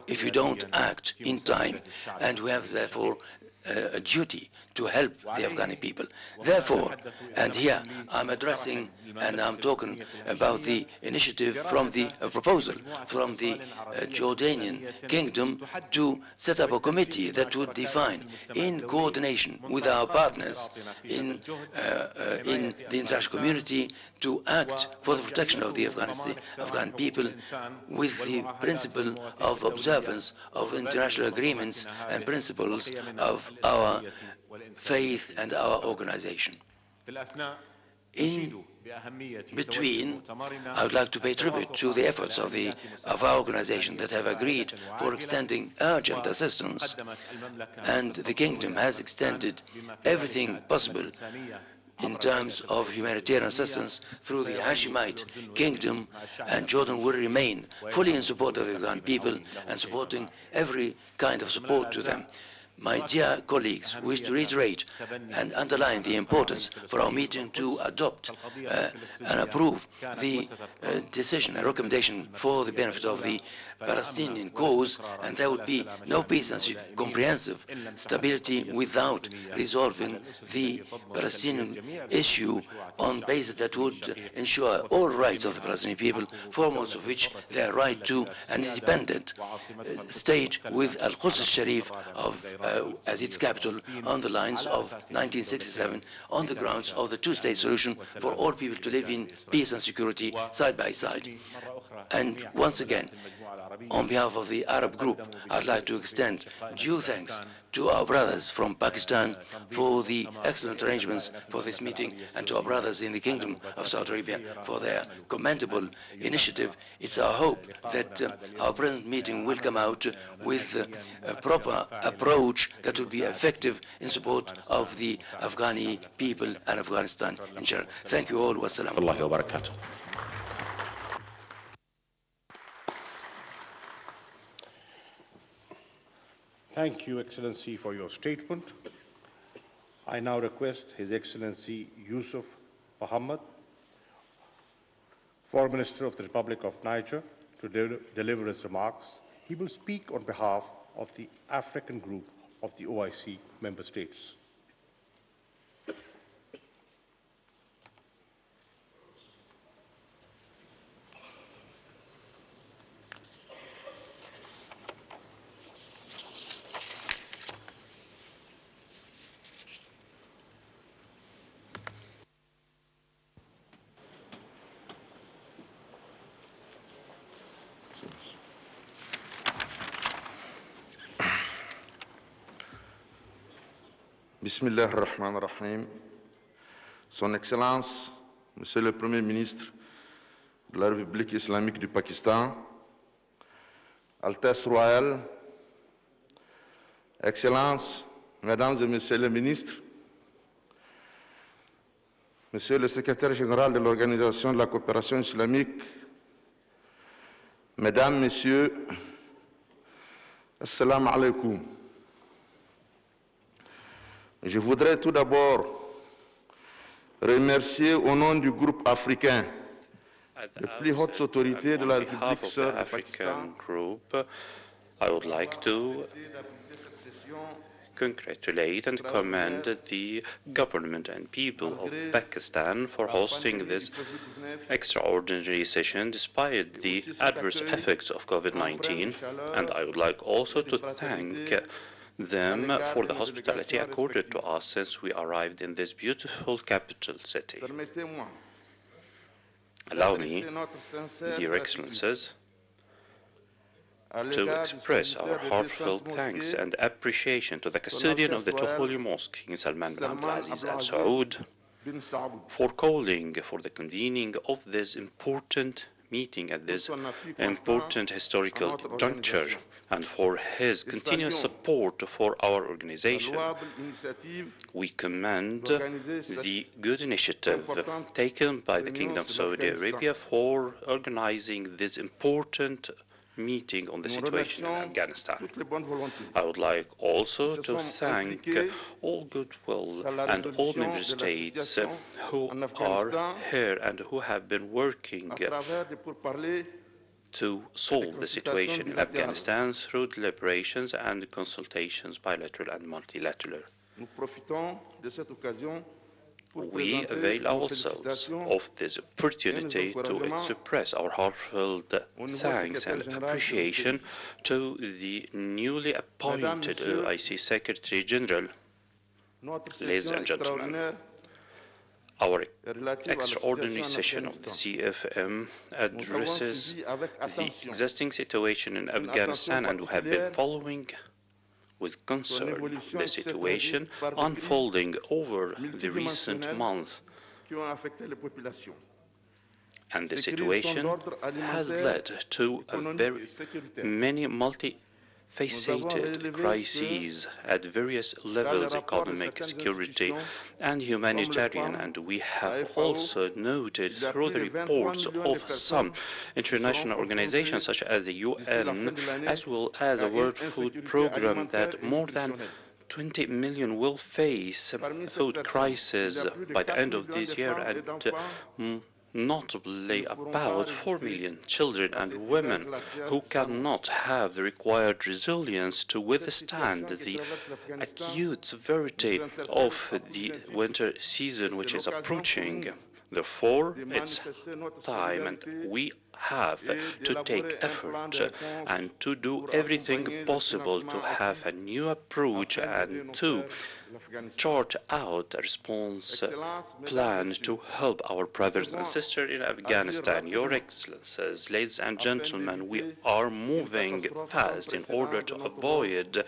if you don't act in time, and we have, therefore, a duty to help the Afghani people. Therefore, and here I'm addressing and I'm talking about the initiative from the proposal from the Jordanian kingdom to set up a committee that would define, in coordination with our partners in the international community, to act for the protection of the Afghan people with the principle of observance of international agreements and principles of our faith and our organization. In between, I would like to pay tribute to the efforts of our organization that have agreed for extending urgent assistance, and the Kingdom has extended everything possible in terms of humanitarian assistance through the Hashemite Kingdom, and Jordan will remain fully in support of the Afghan people and supporting every kind of support to them. My dear colleagues, wish to reiterate and underline the importance for our meeting to adopt and approve the decision and recommendation for the benefit of the Palestinian cause, and there would be no peace and comprehensive stability without resolving the Palestinian issue on basis that would ensure all rights of the Palestinian people, foremost of which their right to an independent state with Al-Quds al-Sharif as its capital on the lines of 1967, on the grounds of the two-state solution for all people to live in peace and security side by side. And once again, on behalf of the Arab group, I'd like to extend due thanks to our brothers from Pakistan for the excellent arrangements for this meeting, and to our brothers in the Kingdom of Saudi Arabia for their commendable initiative. It's our hope that our present meeting will come out with a proper approach that will be effective in support of the Afghani people and Afghanistan in general. Thank you all. Wassalamu alaikum wa barakatuh. Thank you, Excellency, for your statement. I now request His Excellency Yusuf Mohammed, Foreign Minister of the Republic of Niger, to deliver his remarks. He will speak on behalf of the African Group of the OIC member states. Bismillah ar-Rahman ar-Rahim. Son Excellence, Monsieur le Premier ministre de la République islamique du Pakistan, Altesse royale, Excellences, Mesdames et Messieurs les ministres, Monsieur le Secrétaire général de l'Organisation de la coopération islamique, Mesdames, Messieurs, Assalamu alaikum. Je voudrais tout d'abord remercier au nom du groupe africain les plus hautes autorités de la République sœur du Pakistan. I would like to congratulate and commend the government and people of Pakistan for hosting this extraordinary session despite the adverse effects of COVID-19, and I would like also to thank them for the hospitality accorded to us since we arrived in this beautiful capital city. Allow me, dear Excellencies, to express our heartfelt thanks and appreciation to the custodian of the two holy mosques, King Salman bin Abdulaziz Al Saud, for calling for the convening of this important meeting at this important historical juncture, and for his continuous support for our organization. We commend the good initiative taken by the Kingdom of Saudi Arabia for organizing this important meeting on the situation in Afghanistan. I would like also to thank all goodwill and all member states who are here and who have been working to solve the situation in Afghanistan through deliberations and consultations, bilateral and multilateral. we avail ourselves of this opportunity to express our heartfelt thanks and appreciation to the newly appointed OIC Secretary General. Ladies and gentlemen, our extraordinary session of the CFM addresses the existing situation in Afghanistan, and we have been following with concern the situation unfolding over the recent months. And the situation has led to very many multifaceted crises at various levels: economic, security, and humanitarian. And we have also noted through the reports of some international organizations such as the UN, as well as the World Food Programme, that more than 20 million will face a food crisis by the end of this year, and notably about 4 million children and women who cannot have the required resilience to withstand the acute severity of the winter season which is approaching. Therefore, it's time, and we have to take effort and to do everything possible to have a new approach and to chart out a response plan to help our brothers and sisters in Afghanistan. Your Excellencies, ladies and gentlemen, we are moving fast in order to avoid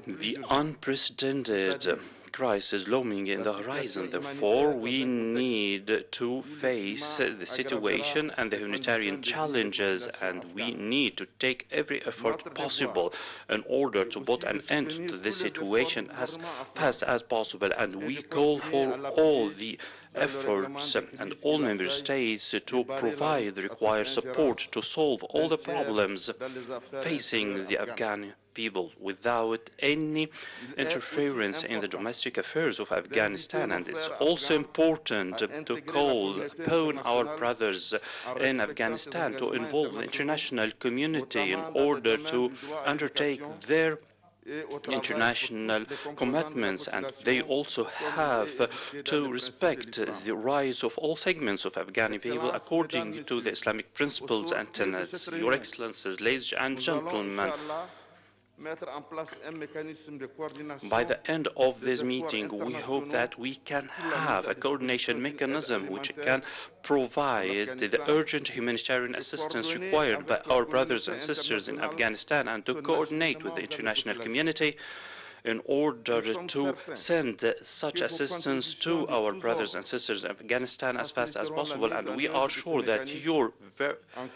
the unprecedented crisis looming in the horizon. Therefore, we need to face the situation and the humanitarian challenges, and we need to take every effort possible in order to put an end to this situation as fast as possible. And we call for all the efforts and all member states to provide the required support to solve all the problems facing the Afghan people without any interference in the domestic affairs of Afghanistan. And it's also important to call upon our brothers in Afghanistan to involve the international community in order to undertake their international commitments, and they also have to respect the rights of all segments of Afghani people according to the Islamic principles and tenets. Your Excellencies, ladies and gentlemen, by the end of this meeting, we hope that we can have a coordination mechanism which can provide the urgent humanitarian assistance required by our brothers and sisters in Afghanistan, and to coordinate with the international community in order to send such assistance to our brothers and sisters in Afghanistan as fast as possible. And we are sure that your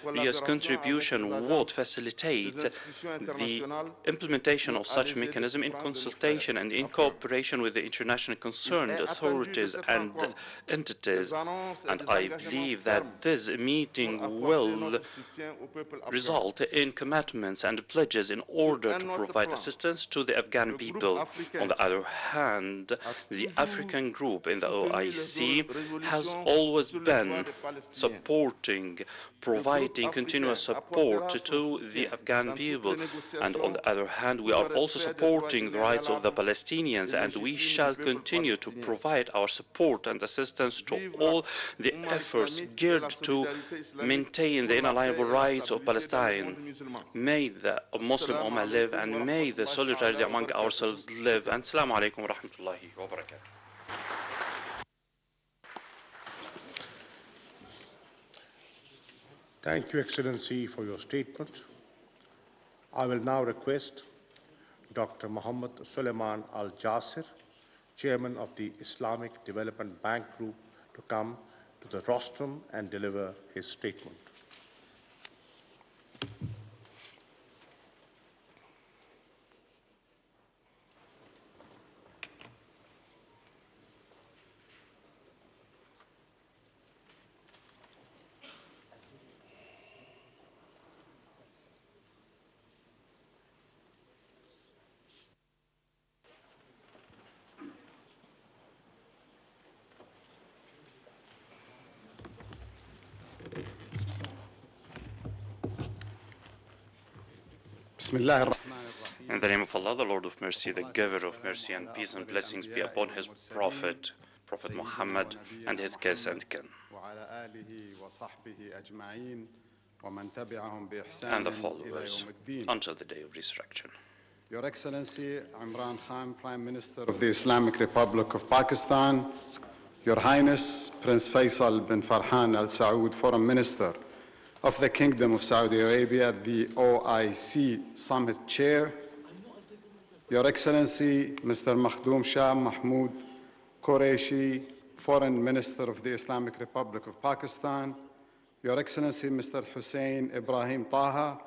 various contribution would facilitate the implementation of such mechanism in consultation and in cooperation with the international concerned authorities and entities. And I believe that this meeting will result in commitments and pledges in order to provide assistance to the Afghan people. On the other hand, the African group in the OIC has always been supporting, providing continuous support to the Afghan people. And on the other hand, we are also supporting the rights of the Palestinians, and we shall continue to provide our support and assistance to all the efforts geared to maintain the inalienable rights of Palestine. May the Muslim Ummah live, and may the solidarity among ourselves live. And Assalamu alaikum wa rahmatullahi wa barakatuh. Thank you, Excellency, for your statement. I will now request Dr. Muhammad Suleiman Al Jasir, Chairman of the Islamic Development Bank Group, to come to the rostrum and deliver his statement. In the name of Allah, the Lord of mercy, the giver of mercy, and peace and blessings be upon his prophet, Prophet Muhammad and his kith and kin, and the followers until the day of resurrection. Your Excellency Imran Khan, Prime Minister of the Islamic Republic of Pakistan, Your Highness Prince Faisal bin Farhan Al Saud, Foreign Minister of the Kingdom of Saudi Arabia, the OIC Summit Chair, Your Excellency Mr. Makhdoom Shah Mahmood Qureshi, Foreign Minister of the Islamic Republic of Pakistan, Your Excellency Mr. Hussein Ibrahim Taha,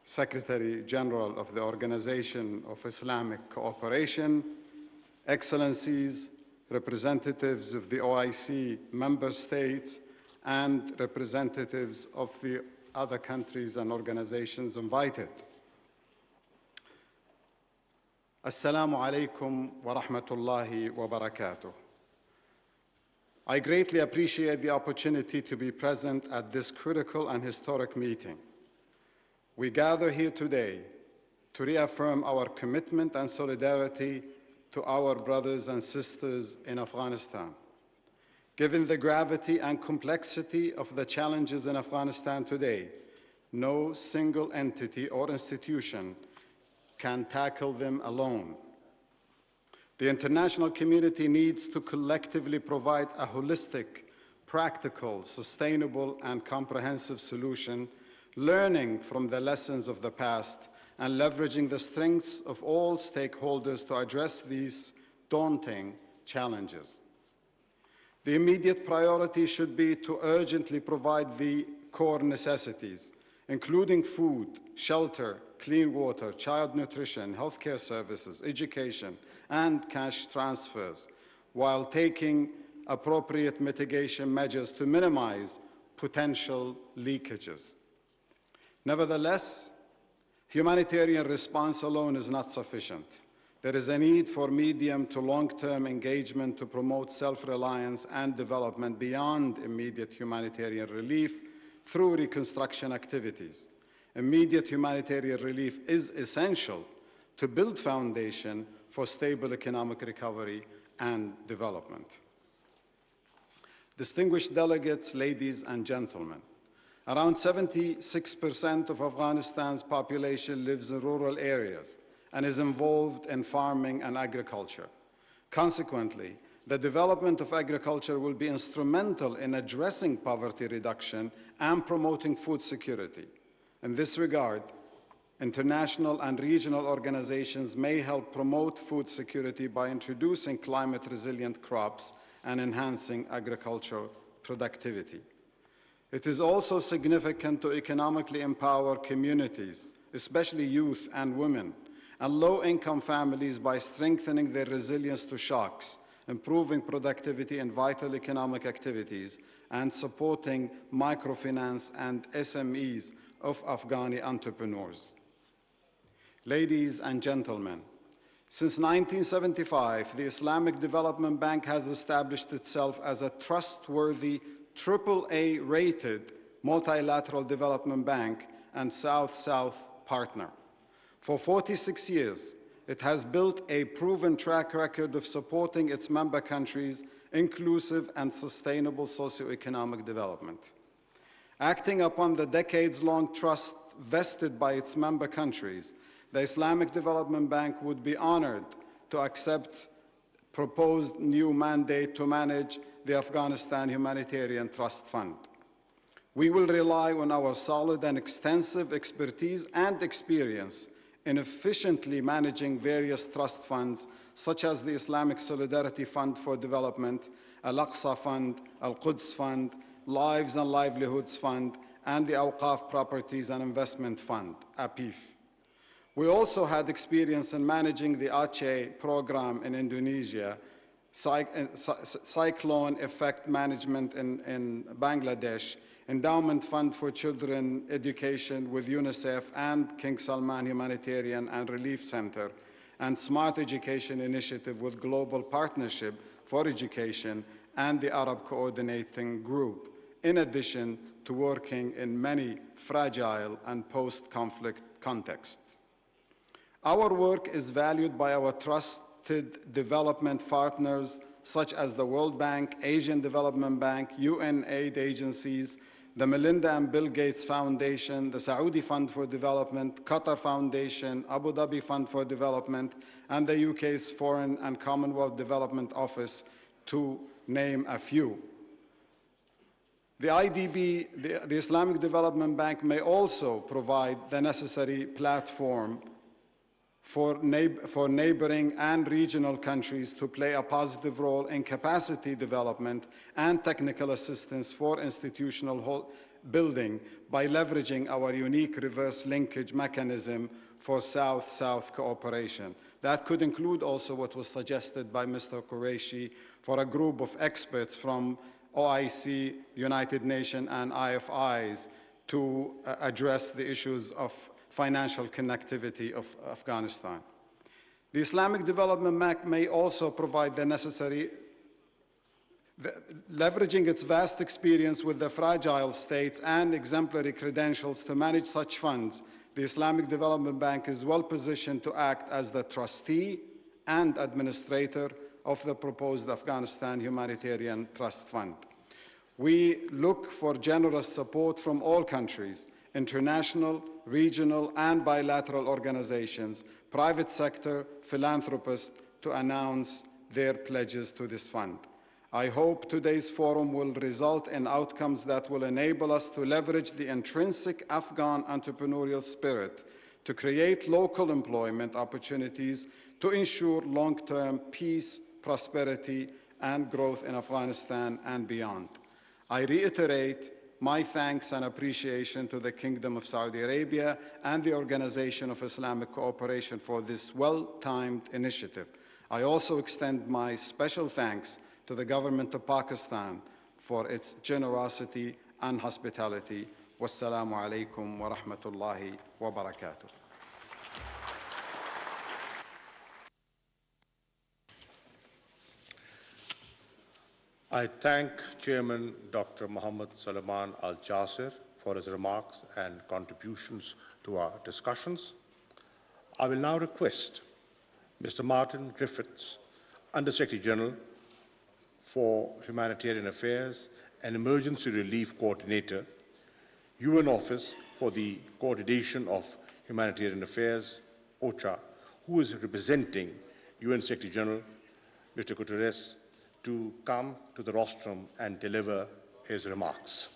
Secretary General of the Organization of Islamic Cooperation, Excellencies, representatives of the OIC member states, and representatives of the other countries and organizations invited. Assalamu alaikum wa rahmatullahi wa barakatuh. I greatly appreciate the opportunity to be present at this critical and historic meeting. We gather here today to reaffirm our commitment and solidarity to our brothers and sisters in Afghanistan. Given the gravity and complexity of the challenges in Afghanistan today, no single entity or institution can tackle them alone. The international community needs to collectively provide a holistic, practical, sustainable, and comprehensive solution, learning from the lessons of the past and leveraging the strengths of all stakeholders to address these daunting challenges. The immediate priority should be to urgently provide the core necessities, including food, shelter, clean water, child nutrition, healthcare services, education, and cash transfers, while taking appropriate mitigation measures to minimize potential leakages. Nevertheless, humanitarian response alone is not sufficient. There is a need for medium to long-term engagement to promote self-reliance and development beyond immediate humanitarian relief through reconstruction activities. Immediate humanitarian relief is essential to build foundation for stable economic recovery and development. Distinguished delegates, ladies and gentlemen, around 76% of Afghanistan's population lives in rural areas and is involved in farming and agriculture. Consequently, the development of agriculture will be instrumental in addressing poverty reduction and promoting food security. In this regard, international and regional organizations may help promote food security by introducing climate-resilient crops and enhancing agricultural productivity. It is also significant to economically empower communities, especially youth and women, and low-income families by strengthening their resilience to shocks, improving productivity in vital economic activities, and supporting microfinance and SMEs of Afghani entrepreneurs. Ladies and gentlemen, since 1975, the Islamic Development Bank has established itself as a trustworthy AAA-rated multilateral development bank and South-South partner. For 46 years, it has built a proven track record of supporting its member countries' inclusive and sustainable socio-economic development. Acting upon the decades-long trust vested by its member countries, the Islamic Development Bank would be honored to accept proposed new mandate to manage the Afghanistan Humanitarian Trust Fund. We will rely on our solid and extensive expertise and experience in efficiently managing various trust funds, such as the Islamic Solidarity Fund for Development, Al-Aqsa Fund, Al-Quds Fund, Lives and Livelihoods Fund, and the Awqaf Properties and Investment Fund, APIF. We also had experience in managing the Aceh program in Indonesia, Cyclone Effect Management in Bangladesh, Endowment Fund for Children Education with UNICEF and King Salman Humanitarian and Relief Center, and Smart Education Initiative with Global Partnership for Education and the Arab Coordinating Group, in addition to working in many fragile and post-conflict contexts. Our work is valued by our trusted development partners such as the World Bank, Asian Development Bank, UN aid agencies, the Melinda and Bill Gates Foundation, the Saudi Fund for Development, Qatar Foundation, Abu Dhabi Fund for Development, and the UK's Foreign and Commonwealth Development Office, to name a few. The IDB, the Islamic Development Bank, may also provide the necessary platform for neighboring and regional countries to play a positive role in capacity development and technical assistance for institutional building by leveraging our unique reverse linkage mechanism for South-South cooperation. That could include also what was suggested by Mr. Qureshi for a group of experts from OIC, United Nations, and IFIs to address the issues of financial connectivity of Afghanistan. The Islamic Development Bank may also provide the necessary, leveraging its vast experience with the fragile states and exemplary credentials to manage such funds. The Islamic Development Bank is well positioned to act as the trustee and administrator of the proposed Afghanistan Humanitarian Trust Fund. We look for generous support from all countries, international, regional, and bilateral organizations, private sector, philanthropists, to announce their pledges to this fund. I hope today's forum will result in outcomes that will enable us to leverage the intrinsic Afghan entrepreneurial spirit to create local employment opportunities to ensure long-term peace, prosperity, and growth in Afghanistan and beyond. I reiterate my thanks and appreciation to the Kingdom of Saudi Arabia and the Organization of Islamic Cooperation for this well-timed initiative. I also extend my special thanks to the Government of Pakistan for its generosity and hospitality. Wassalamu alaikum wa rahmatullahi wa barakatuh. I thank Chairman Dr. Muhammad Salman Al-Jasir for his remarks and contributions to our discussions. I will now request Mr. Martin Griffiths, Under-Secretary General for Humanitarian Affairs and Emergency Relief Coordinator, UN Office for the Coordination of Humanitarian Affairs, OCHA, who is representing UN Secretary General, Mr. Guterres, to come to the rostrum and deliver his remarks.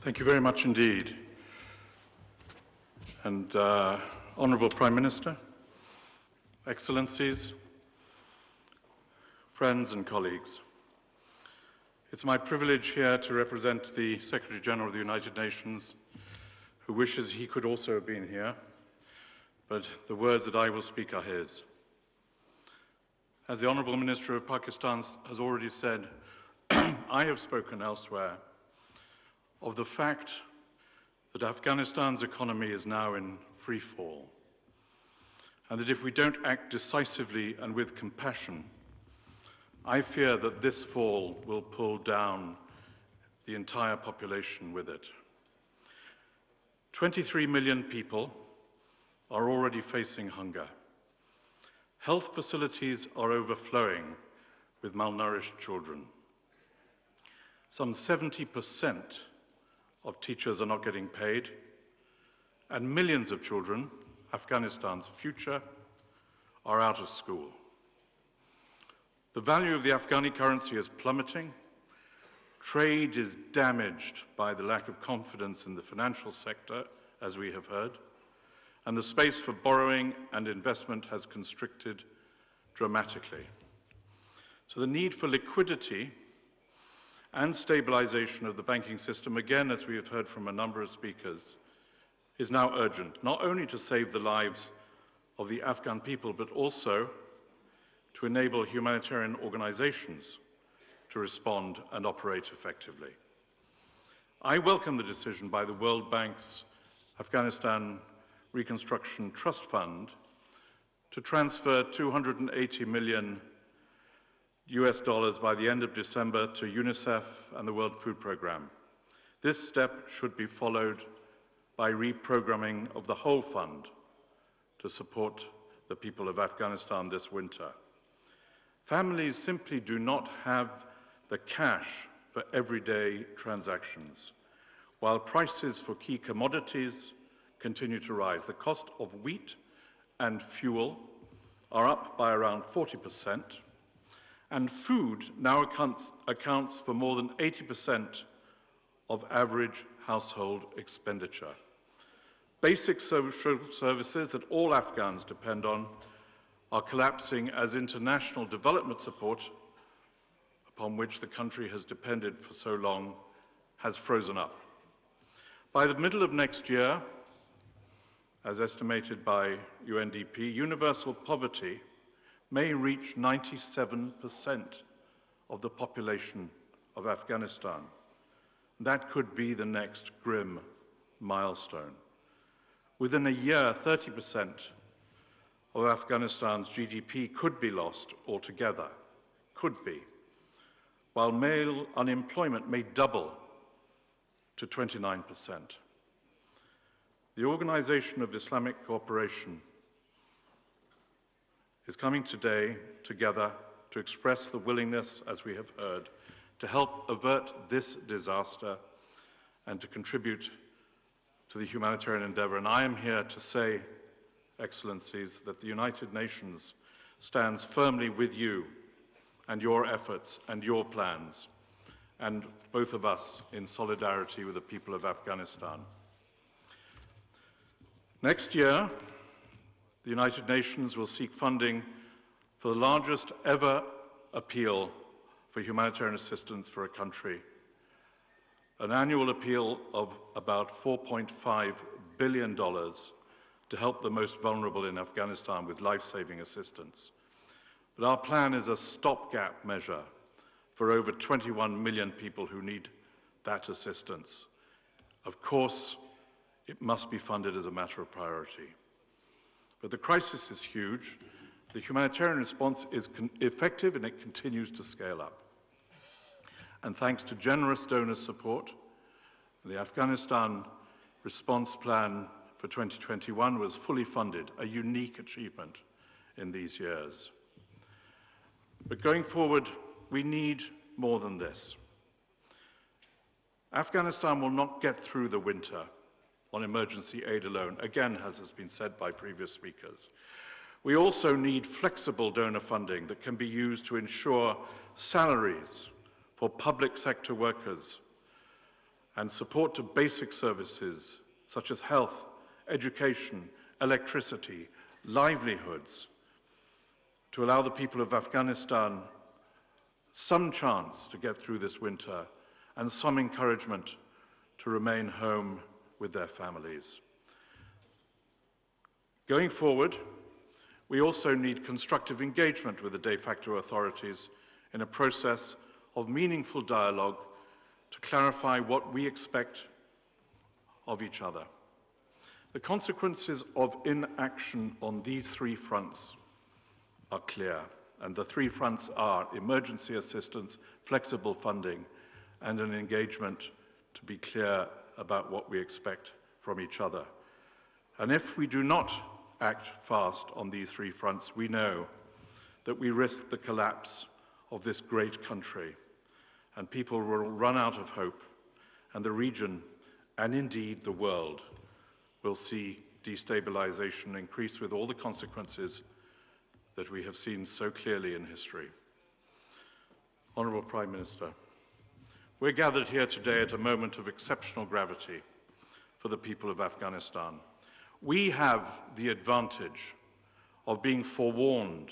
Thank you very much indeed. And Honourable Prime Minister, Excellencies, friends and colleagues, it's my privilege here to represent the Secretary General of the United Nations, who wishes he could also have been here, but the words that I will speak are his. As the Honourable Minister of Pakistan has already said, I have spoken elsewhere of the fact that Afghanistan's economy is now in free fall, and that if we don't act decisively and with compassion, I fear that this fall will pull down the entire population with it. 23 million people are already facing hunger. Health facilities are overflowing with malnourished children. Some 70% of teachers are not getting paid, and millions of children, Afghanistan's future, are out of school. The value of the Afghani currency is plummeting. Trade is damaged by the lack of confidence in the financial sector, as we have heard, and the space for borrowing and investment has constricted dramatically. So the need for liquidity and stabilization of the banking system, again, as we have heard from a number of speakers, is now urgent, not only to save the lives of the Afghan people, but also to enable humanitarian organizations to respond and operate effectively. I welcome the decision by the World Bank's Afghanistan Reconstruction Trust Fund to transfer $280 million by the end of December to UNICEF and the World Food Programme. This step should be followed by reprogramming of the whole fund to support the people of Afghanistan this winter. Families simply do not have the cash for everyday transactions, while prices for key commodities continue to rise. The cost of wheat and fuel are up by around 40%, and food now accounts for more than 80% of average household expenditure. Basic social services that all Afghans depend on are collapsing as international development support, upon which the country has depended for so long, has frozen up. By the middle of next year, as estimated by UNDP, universal poverty may reach 97% of the population of Afghanistan. That could be the next grim milestone. Within a year, 30% of Afghanistan's GDP could be lost altogether, could be, while male unemployment may double to 29%. The Organization of Islamic Cooperation is coming today together to express the willingness, as we have heard, to help avert this disaster and to contribute to the humanitarian endeavor. And I am here to say, Excellencies, that the United Nations stands firmly with you and your efforts and your plans, and both of us in solidarity with the people of Afghanistan. Next year, the United Nations will seek funding for the largest ever appeal for humanitarian assistance for a country, an annual appeal of about $4.5 billion to help the most vulnerable in Afghanistan with life-saving assistance. But our plan is a stopgap measure for over 21 million people who need that assistance. Of course, it must be funded as a matter of priority. But the crisis is huge. The humanitarian response is effective and it continues to scale up. And thanks to generous donor support, the Afghanistan response plan for 2021 was fully funded, a unique achievement in these years. But going forward, we need more than this. Afghanistan will not get through the winter on emergency aid alone, again, as has been said by previous speakers. We also need flexible donor funding that can be used to ensure salaries for public sector workers and support to basic services such as health, education, electricity, livelihoods, to allow the people of Afghanistan some chance to get through this winter and some encouragement to remain home with their families. Going forward, we also need constructive engagement with the de facto authorities in a process of meaningful dialogue to clarify what we expect of each other. The consequences of inaction on these three fronts are clear, and the three fronts are emergency assistance, flexible funding, and an engagement to be clear about what we expect from each other. And if we do not act fast on these three fronts, we know that we risk the collapse of this great country, and people will run out of hope, and the region, and indeed the world, will see destabilization increase with all the consequences that we have seen so clearly in history. Honourable Prime Minister, we're gathered here today at a moment of exceptional gravity for the people of Afghanistan. We have the advantage of being forewarned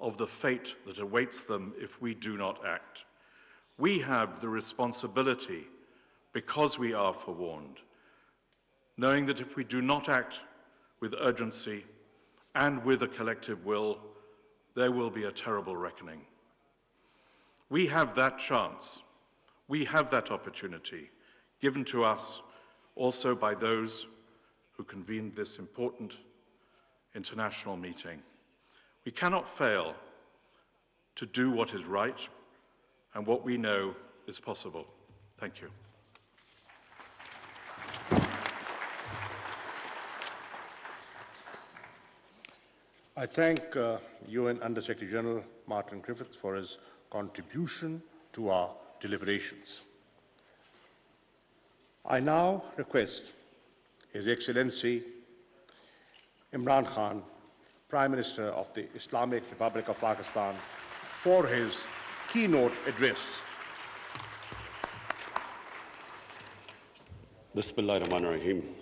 of the fate that awaits them if we do not act. We have the responsibility, because we are forewarned, knowing that if we do not act with urgency and with a collective will, there will be a terrible reckoning. We have that chance. We have that opportunity given to us also by those who convened this important international meeting. We cannot fail to do what is right and what we know is possible. Thank you. I thank UN Under-Secretary General Martin Griffiths for his contribution to our deliberations. I now request His Excellency Imran Khan, Prime Minister of the Islamic Republic of Pakistan, for his keynote address. Bismillah ar-Rahman ar-Rahim.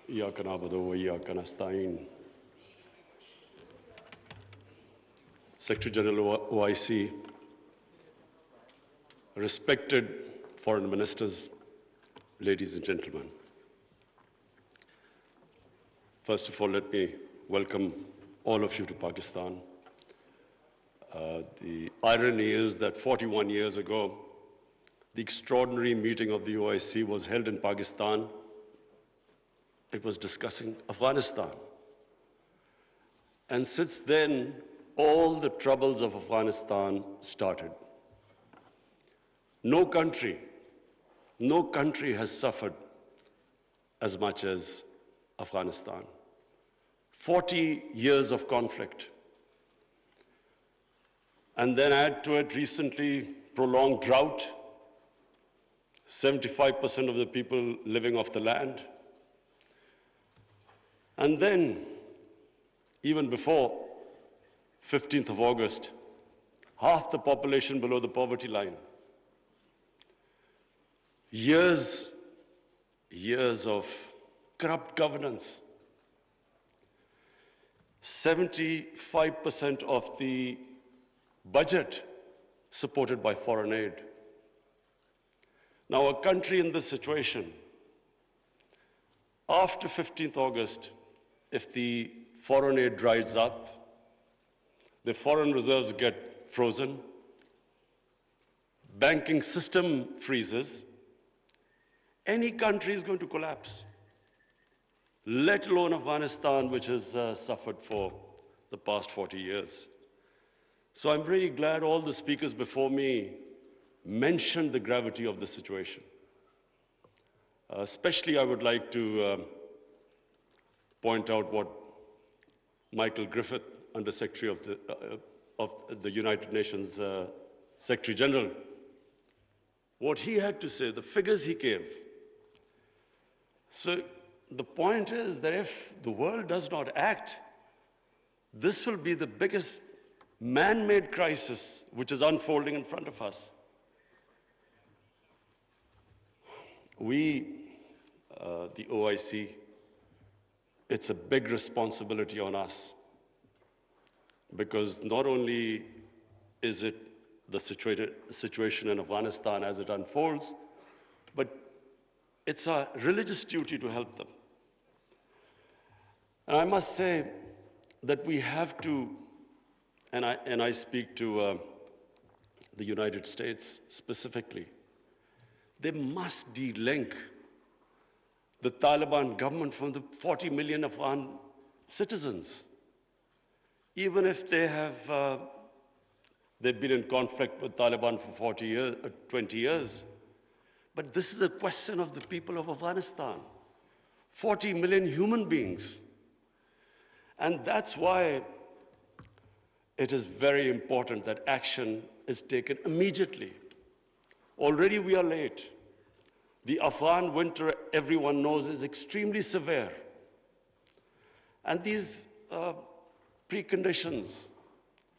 Iyyaka na'budu wa iyyaka nasta'in. Secretary General OIC, respected foreign ministers, ladies and gentlemen. First of all, let me welcome all of you to Pakistan. The irony is that 41 years ago, the extraordinary meeting of the OIC was held in Pakistan. It was discussing Afghanistan. And since then, all the troubles of Afghanistan started. No country has suffered as much as Afghanistan. 40 years of conflict. And then add to it recently prolonged drought, 75% of the people living off the land. And then, even before 15th of August, half the population below the poverty line. Years of corrupt governance. 75% of the budget supported by foreign aid. Now, a country in this situation, after 15th August, if the foreign aid dries up, the foreign reserves get frozen, banking system freezes, any country is going to collapse, let alone Afghanistan, which has suffered for the past 40 years. So I'm really glad all the speakers before me mentioned the gravity of the situation. Especially I would like to point out what Michael Griffith, Under-Secretary of the United Nations Secretary General, what he had to say, the figures he gave. So the point is that if the world does not act, this will be the biggest man-made crisis which is unfolding in front of us. We, the OIC, it's a big responsibility on us, because not only is it the situation in Afghanistan as it unfolds, but it's a religious duty to help them. And I must say that we have to, and I speak to the United States specifically, they must de-link the Taliban government from the 40 million Afghan citizens. Even if they have, they've been in conflict with Taliban for 20 years. But this is a question of the people of Afghanistan. 40 million human beings. And that's why it is very important that action is taken immediately. Already we are late. The Afghan winter, everyone knows, is extremely severe. And these preconditions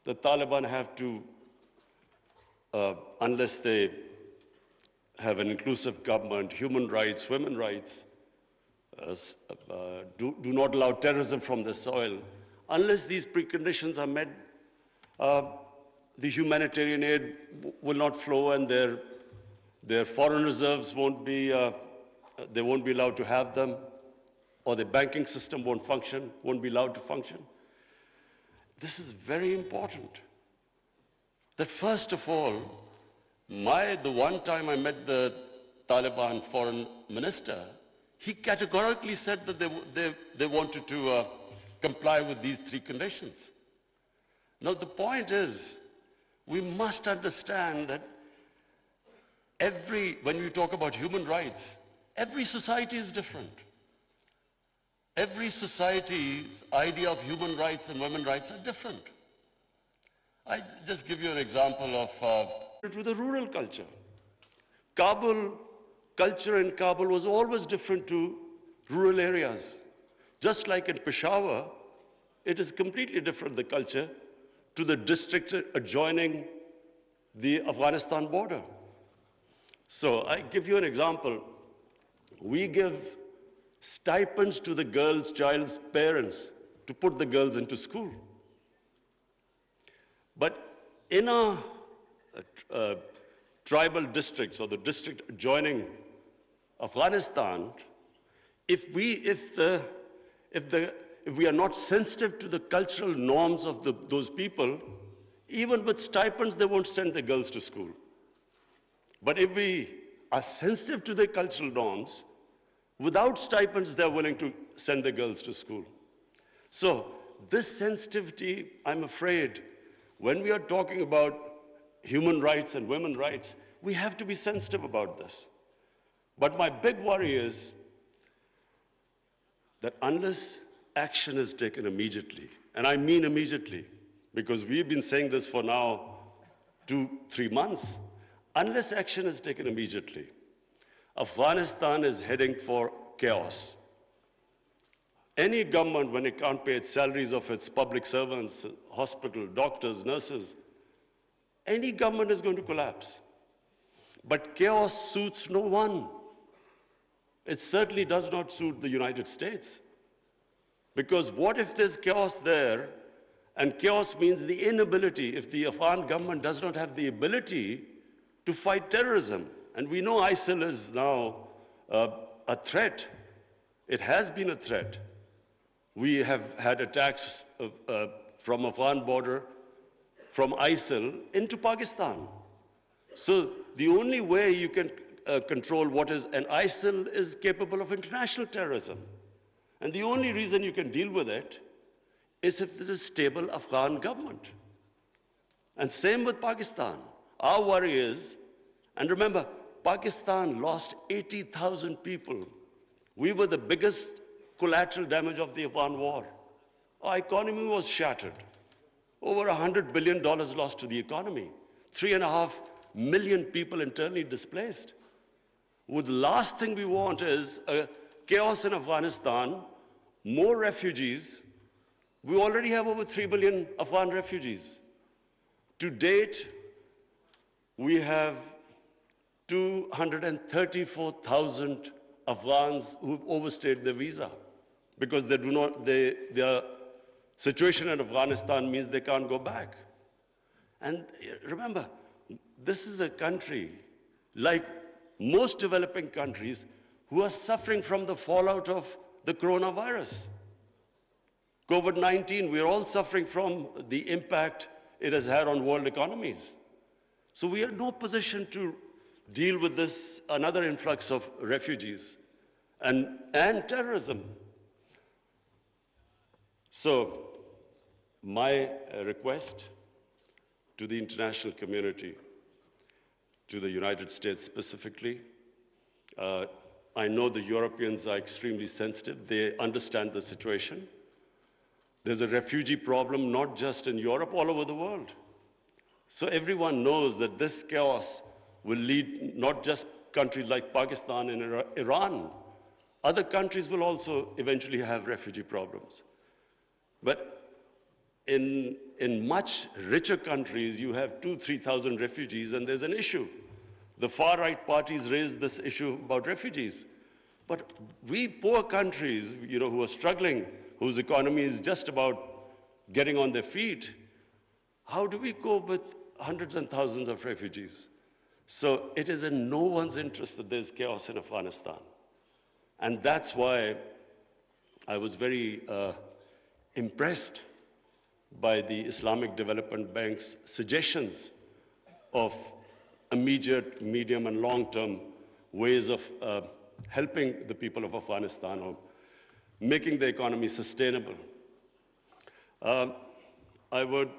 the Taliban have to, unless they have an inclusive government, human rights, women's rights, do not allow terrorism from the soil. Unless these preconditions are met, the humanitarian aid will not flow, and their foreign reserves won't be, they won't be allowed to have them, or the banking system won't function, won't be allowed to function. This is very important. That first of all, the one time I met the Taliban foreign minister, he categorically said that they wanted to comply with these three conditions. Now the point is, we must understand that when we talk about human rights, every society is different. Every society's idea of human rights and women's rights are different. I just give you an example of to the rural culture. Kabul, culture in Kabul was always different to rural areas. Just like in Peshawar, it is completely different, the culture, to the district adjoining the Afghanistan border. So I give you an example. We give stipends to the child's parents to put the girls into school. But in our tribal districts or the district adjoining Afghanistan, if we are not sensitive to the cultural norms of those people, even with stipends, they won't send the girls to school. But if we are sensitive to their cultural norms, without stipends, they're willing to send the girls to school. So this sensitivity, I'm afraid, when we are talking about human rights and women's rights, we have to be sensitive about this. But my big worry is that unless action is taken immediately, and I mean immediately, because we've been saying this for now 2-3 months, unless action is taken immediately, Afghanistan is heading for chaos. Any government, when it can't pay its salaries of its public servants, hospital, doctors, nurses, any government is going to collapse. But chaos suits no one. It certainly does not suit the United States. Because what if there's chaos there, and chaos means the inability, if the Afghan government does not have the ability to fight terrorism, and we know ISIL is now a threat. It has been a threat. We have had attacks from Afghan border, from ISIL into Pakistan. So the only way you can control what is, and ISIL is capable of international terrorism. And the only reason you can deal with it is if there's a stable Afghan government. And same with Pakistan. Our worry is, and remember, Pakistan lost 80,000 people. We were the biggest collateral damage of the Afghan war. Our economy was shattered. Over $100 billion lost to the economy. 3.5 million people internally displaced. Well, the last thing we want is chaos in Afghanistan, more refugees. We already have over 3 billion Afghan refugees. To date, we have 234,000 Afghans who've overstayed their visa because their situation in Afghanistan means they can't go back. And remember, this is a country, like most developing countries, who are suffering from the fallout of the coronavirus. COVID-19, we're all suffering from the impact it has had on world economies. So we are in no position to deal with this, another influx of refugees and terrorism. So my request to the international community, to the United States specifically, I know the Europeans are extremely sensitive. They understand the situation. There's a refugee problem not just in Europe, all over the world. So everyone knows that this chaos will lead not just countries like Pakistan and Iran. Other countries will also eventually have refugee problems. But in much richer countries, you have 2,000-3,000 refugees, and there's an issue. The far-right parties raise this issue about refugees. But we poor countries, who are struggling, whose economy is just about getting on their feet, how do we cope with hundreds and thousands of refugees? So it is in no one's interest that there's chaos in Afghanistan. And that's why I was very impressed by the Islamic Development Bank's suggestions of immediate, medium, and long-term ways of helping the people of Afghanistan, or making the economy sustainable. I would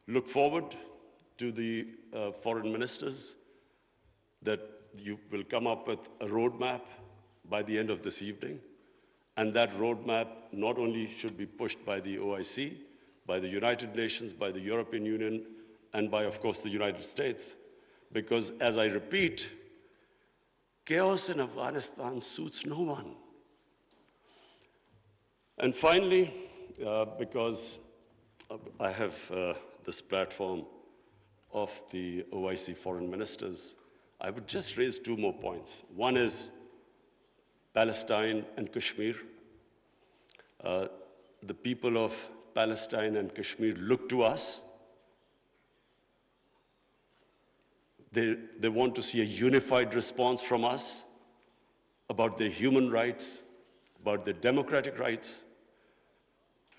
look forward to the foreign ministers that you will come up with a roadmap by the end of this evening. And that roadmap not only should be pushed by the OIC, by the United Nations, by the European Union, and by, of course, the United States. Because, as I repeat, chaos in Afghanistan suits no one. And finally, because I have this platform of the OIC foreign ministers, I would just raise two more points. One is Palestine and Kashmir. The people of Palestine and Kashmir look to us. They want to see a unified response from us about their human rights, about their democratic rights,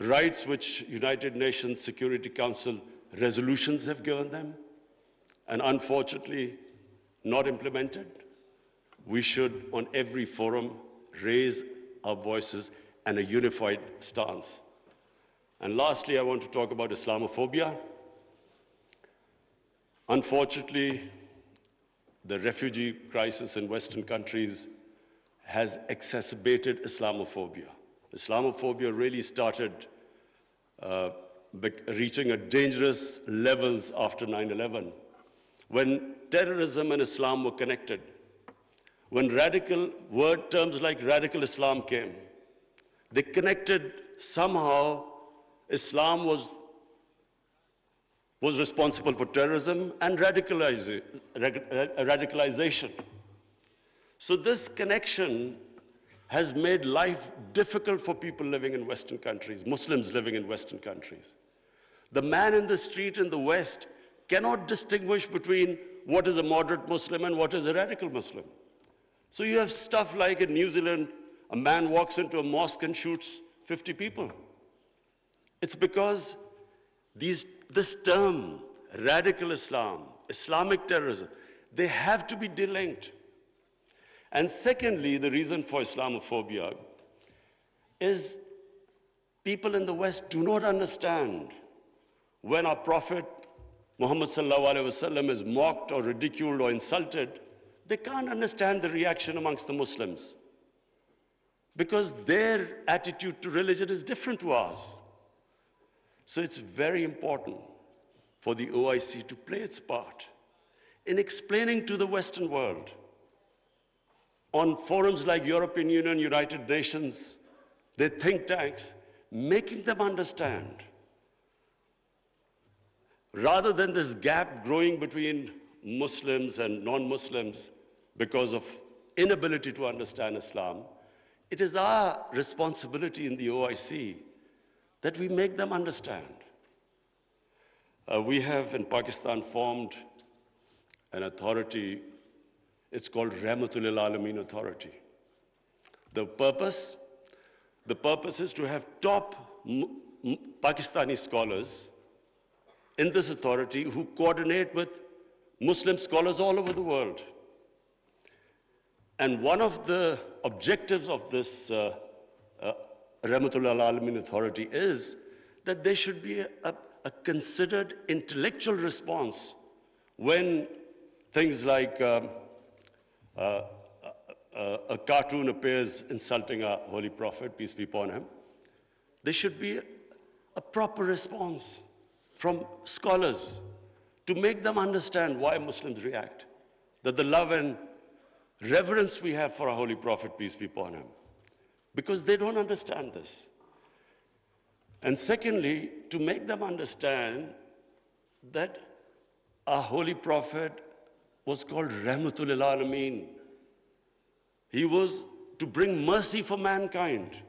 rights which United Nations Security Council resolutions have given them, and unfortunately not implemented. We should, on every forum, raise our voices and a unified stance. And lastly, I want to talk about Islamophobia. Unfortunately, the refugee crisis in Western countries has exacerbated Islamophobia. Islamophobia really started reaching a dangerous levels after 9/11, when terrorism and Islam were connected, when terms like radical Islam came. They connected somehow. Islam was responsible for terrorism and radicalization. So this connection has made life difficult for people living in Western countries, Muslims living in Western countries. The man in the street in the West cannot distinguish between what is a moderate Muslim and what is a radical Muslim. So you have stuff like in New Zealand, a man walks into a mosque and shoots 50 people. It's because this term, radical Islam, Islamic terrorism, they have to be delinked. And secondly, the reason for Islamophobia is people in the West do not understand when our Prophet Muhammad sallallahu alaihi wasallam is mocked or ridiculed or insulted. They can't understand the reaction amongst the Muslims because their attitude to religion is different to ours. So it's very important for the OIC to play its part in explaining to the Western world on forums like European Union, United Nations, their think tanks, making them understand. Rather than this gap growing between Muslims and non-Muslims because of inability to understand Islam, it is our responsibility in the OIC that we make them understand. We have in Pakistan formed an authority. It's called Rahmatul Alameen Authority. The purpose is to have top Pakistani scholars in this authority who coordinate with Muslim scholars all over the world. And one of the objectives of this Rahmatul Alameen Authority is that there should be a considered intellectual response when things like a cartoon appears insulting our Holy Prophet, peace be upon him. There should be a proper response from scholars to make them understand why Muslims react, that the love and reverence we have for our Holy Prophet, peace be upon him, because they don't understand this. And secondly, to make them understand that our Holy Prophet was called Rahmatul Alameen. He was to bring mercy for mankind.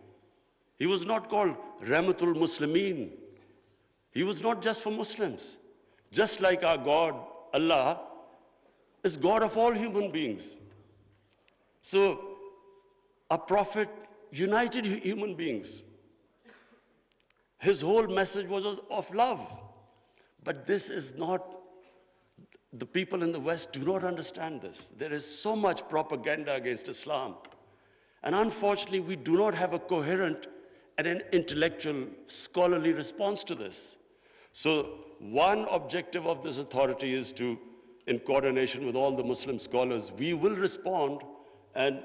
He was not called Rahmatul Muslimeen. He was not just for Muslims. Just like our God, Allah, is God of all human beings. So, our Prophet united human beings. His whole message was of love. But this is not, the people in the West do not understand this. There is so much propaganda against Islam. And unfortunately, we do not have a coherent and an intellectual, scholarly response to this. So one objective of this authority is to, in coordination with all the Muslim scholars, we will respond, and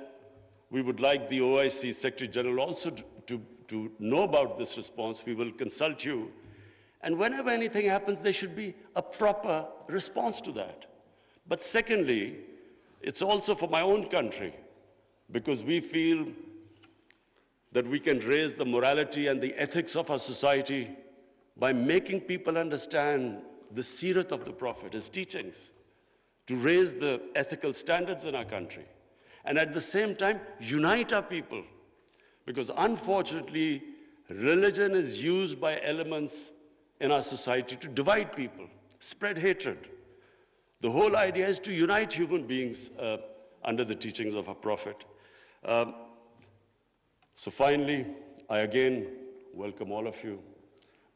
we would like the OIC Secretary General also to know about this response. We will consult you. And whenever anything happens, there should be a proper response to that. But secondly, it's also for my own country, because we feel that we can raise the morality and the ethics of our society by making people understand the seerat of the Prophet, his teachings, to raise the ethical standards in our country, and at the same time unite our people. Because unfortunately, religion is used by elements in our society to divide people, spread hatred. The whole idea is to unite human beings under the teachings of our Prophet. So finally, I again welcome all of you.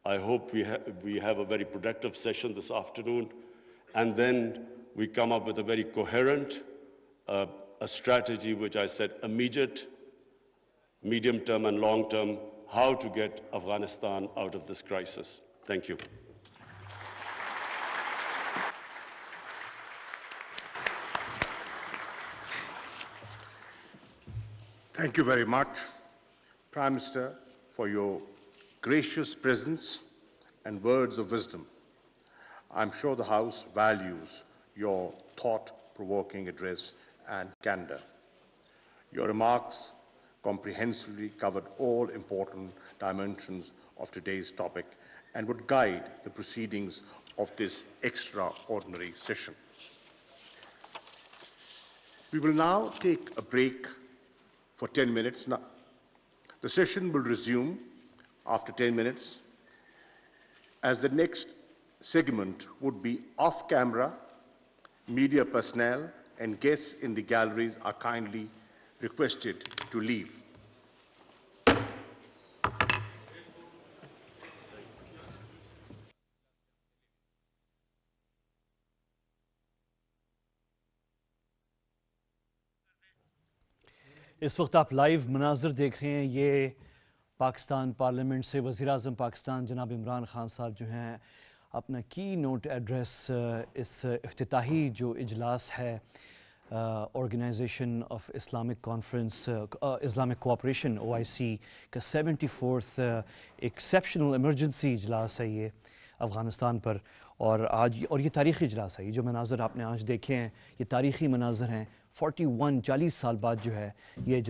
I hope we have a very productive session this afternoon, and then we come up with a very coherent a strategy, which I said immediate, medium-term and long-term, how to get Afghanistan out of this crisis. Thank you. Thank you very much, Prime Minister, for your gracious presence and words of wisdom. I'm sure the House values your thought-provoking address and candor. Your remarks comprehensively covered all important dimensions of today's topic and would guide the proceedings of this extraordinary session. We will now take a break for 10 minutes. Now, the session will resume after 10 minutes, as the next segment would be off-camera. Media personnel and guests in the galleries are kindly requested to leave. इस वक्त आप live मनाज़र देख रहे हैं। ये Pakistan parliament से वज़ीर-ए-आज़म पाकिस्तान जनाब इमरान खान साहब जो हैं अपना की नोट एड्रेस इस इफ्तिताही जो इजलास है organisation of Islamic conference Islamic cooperation OIC का 74th एक्सेप्शनल इमरजेंसी इजलास है ये अफ़गानिस्तान पर। और आज और ये तारीख़ी इजलास है। ये जो मनाज़र आपने आज देखे हैं ये तारीख़ी मनाज़र हैं। 40 साल बाद जो है ये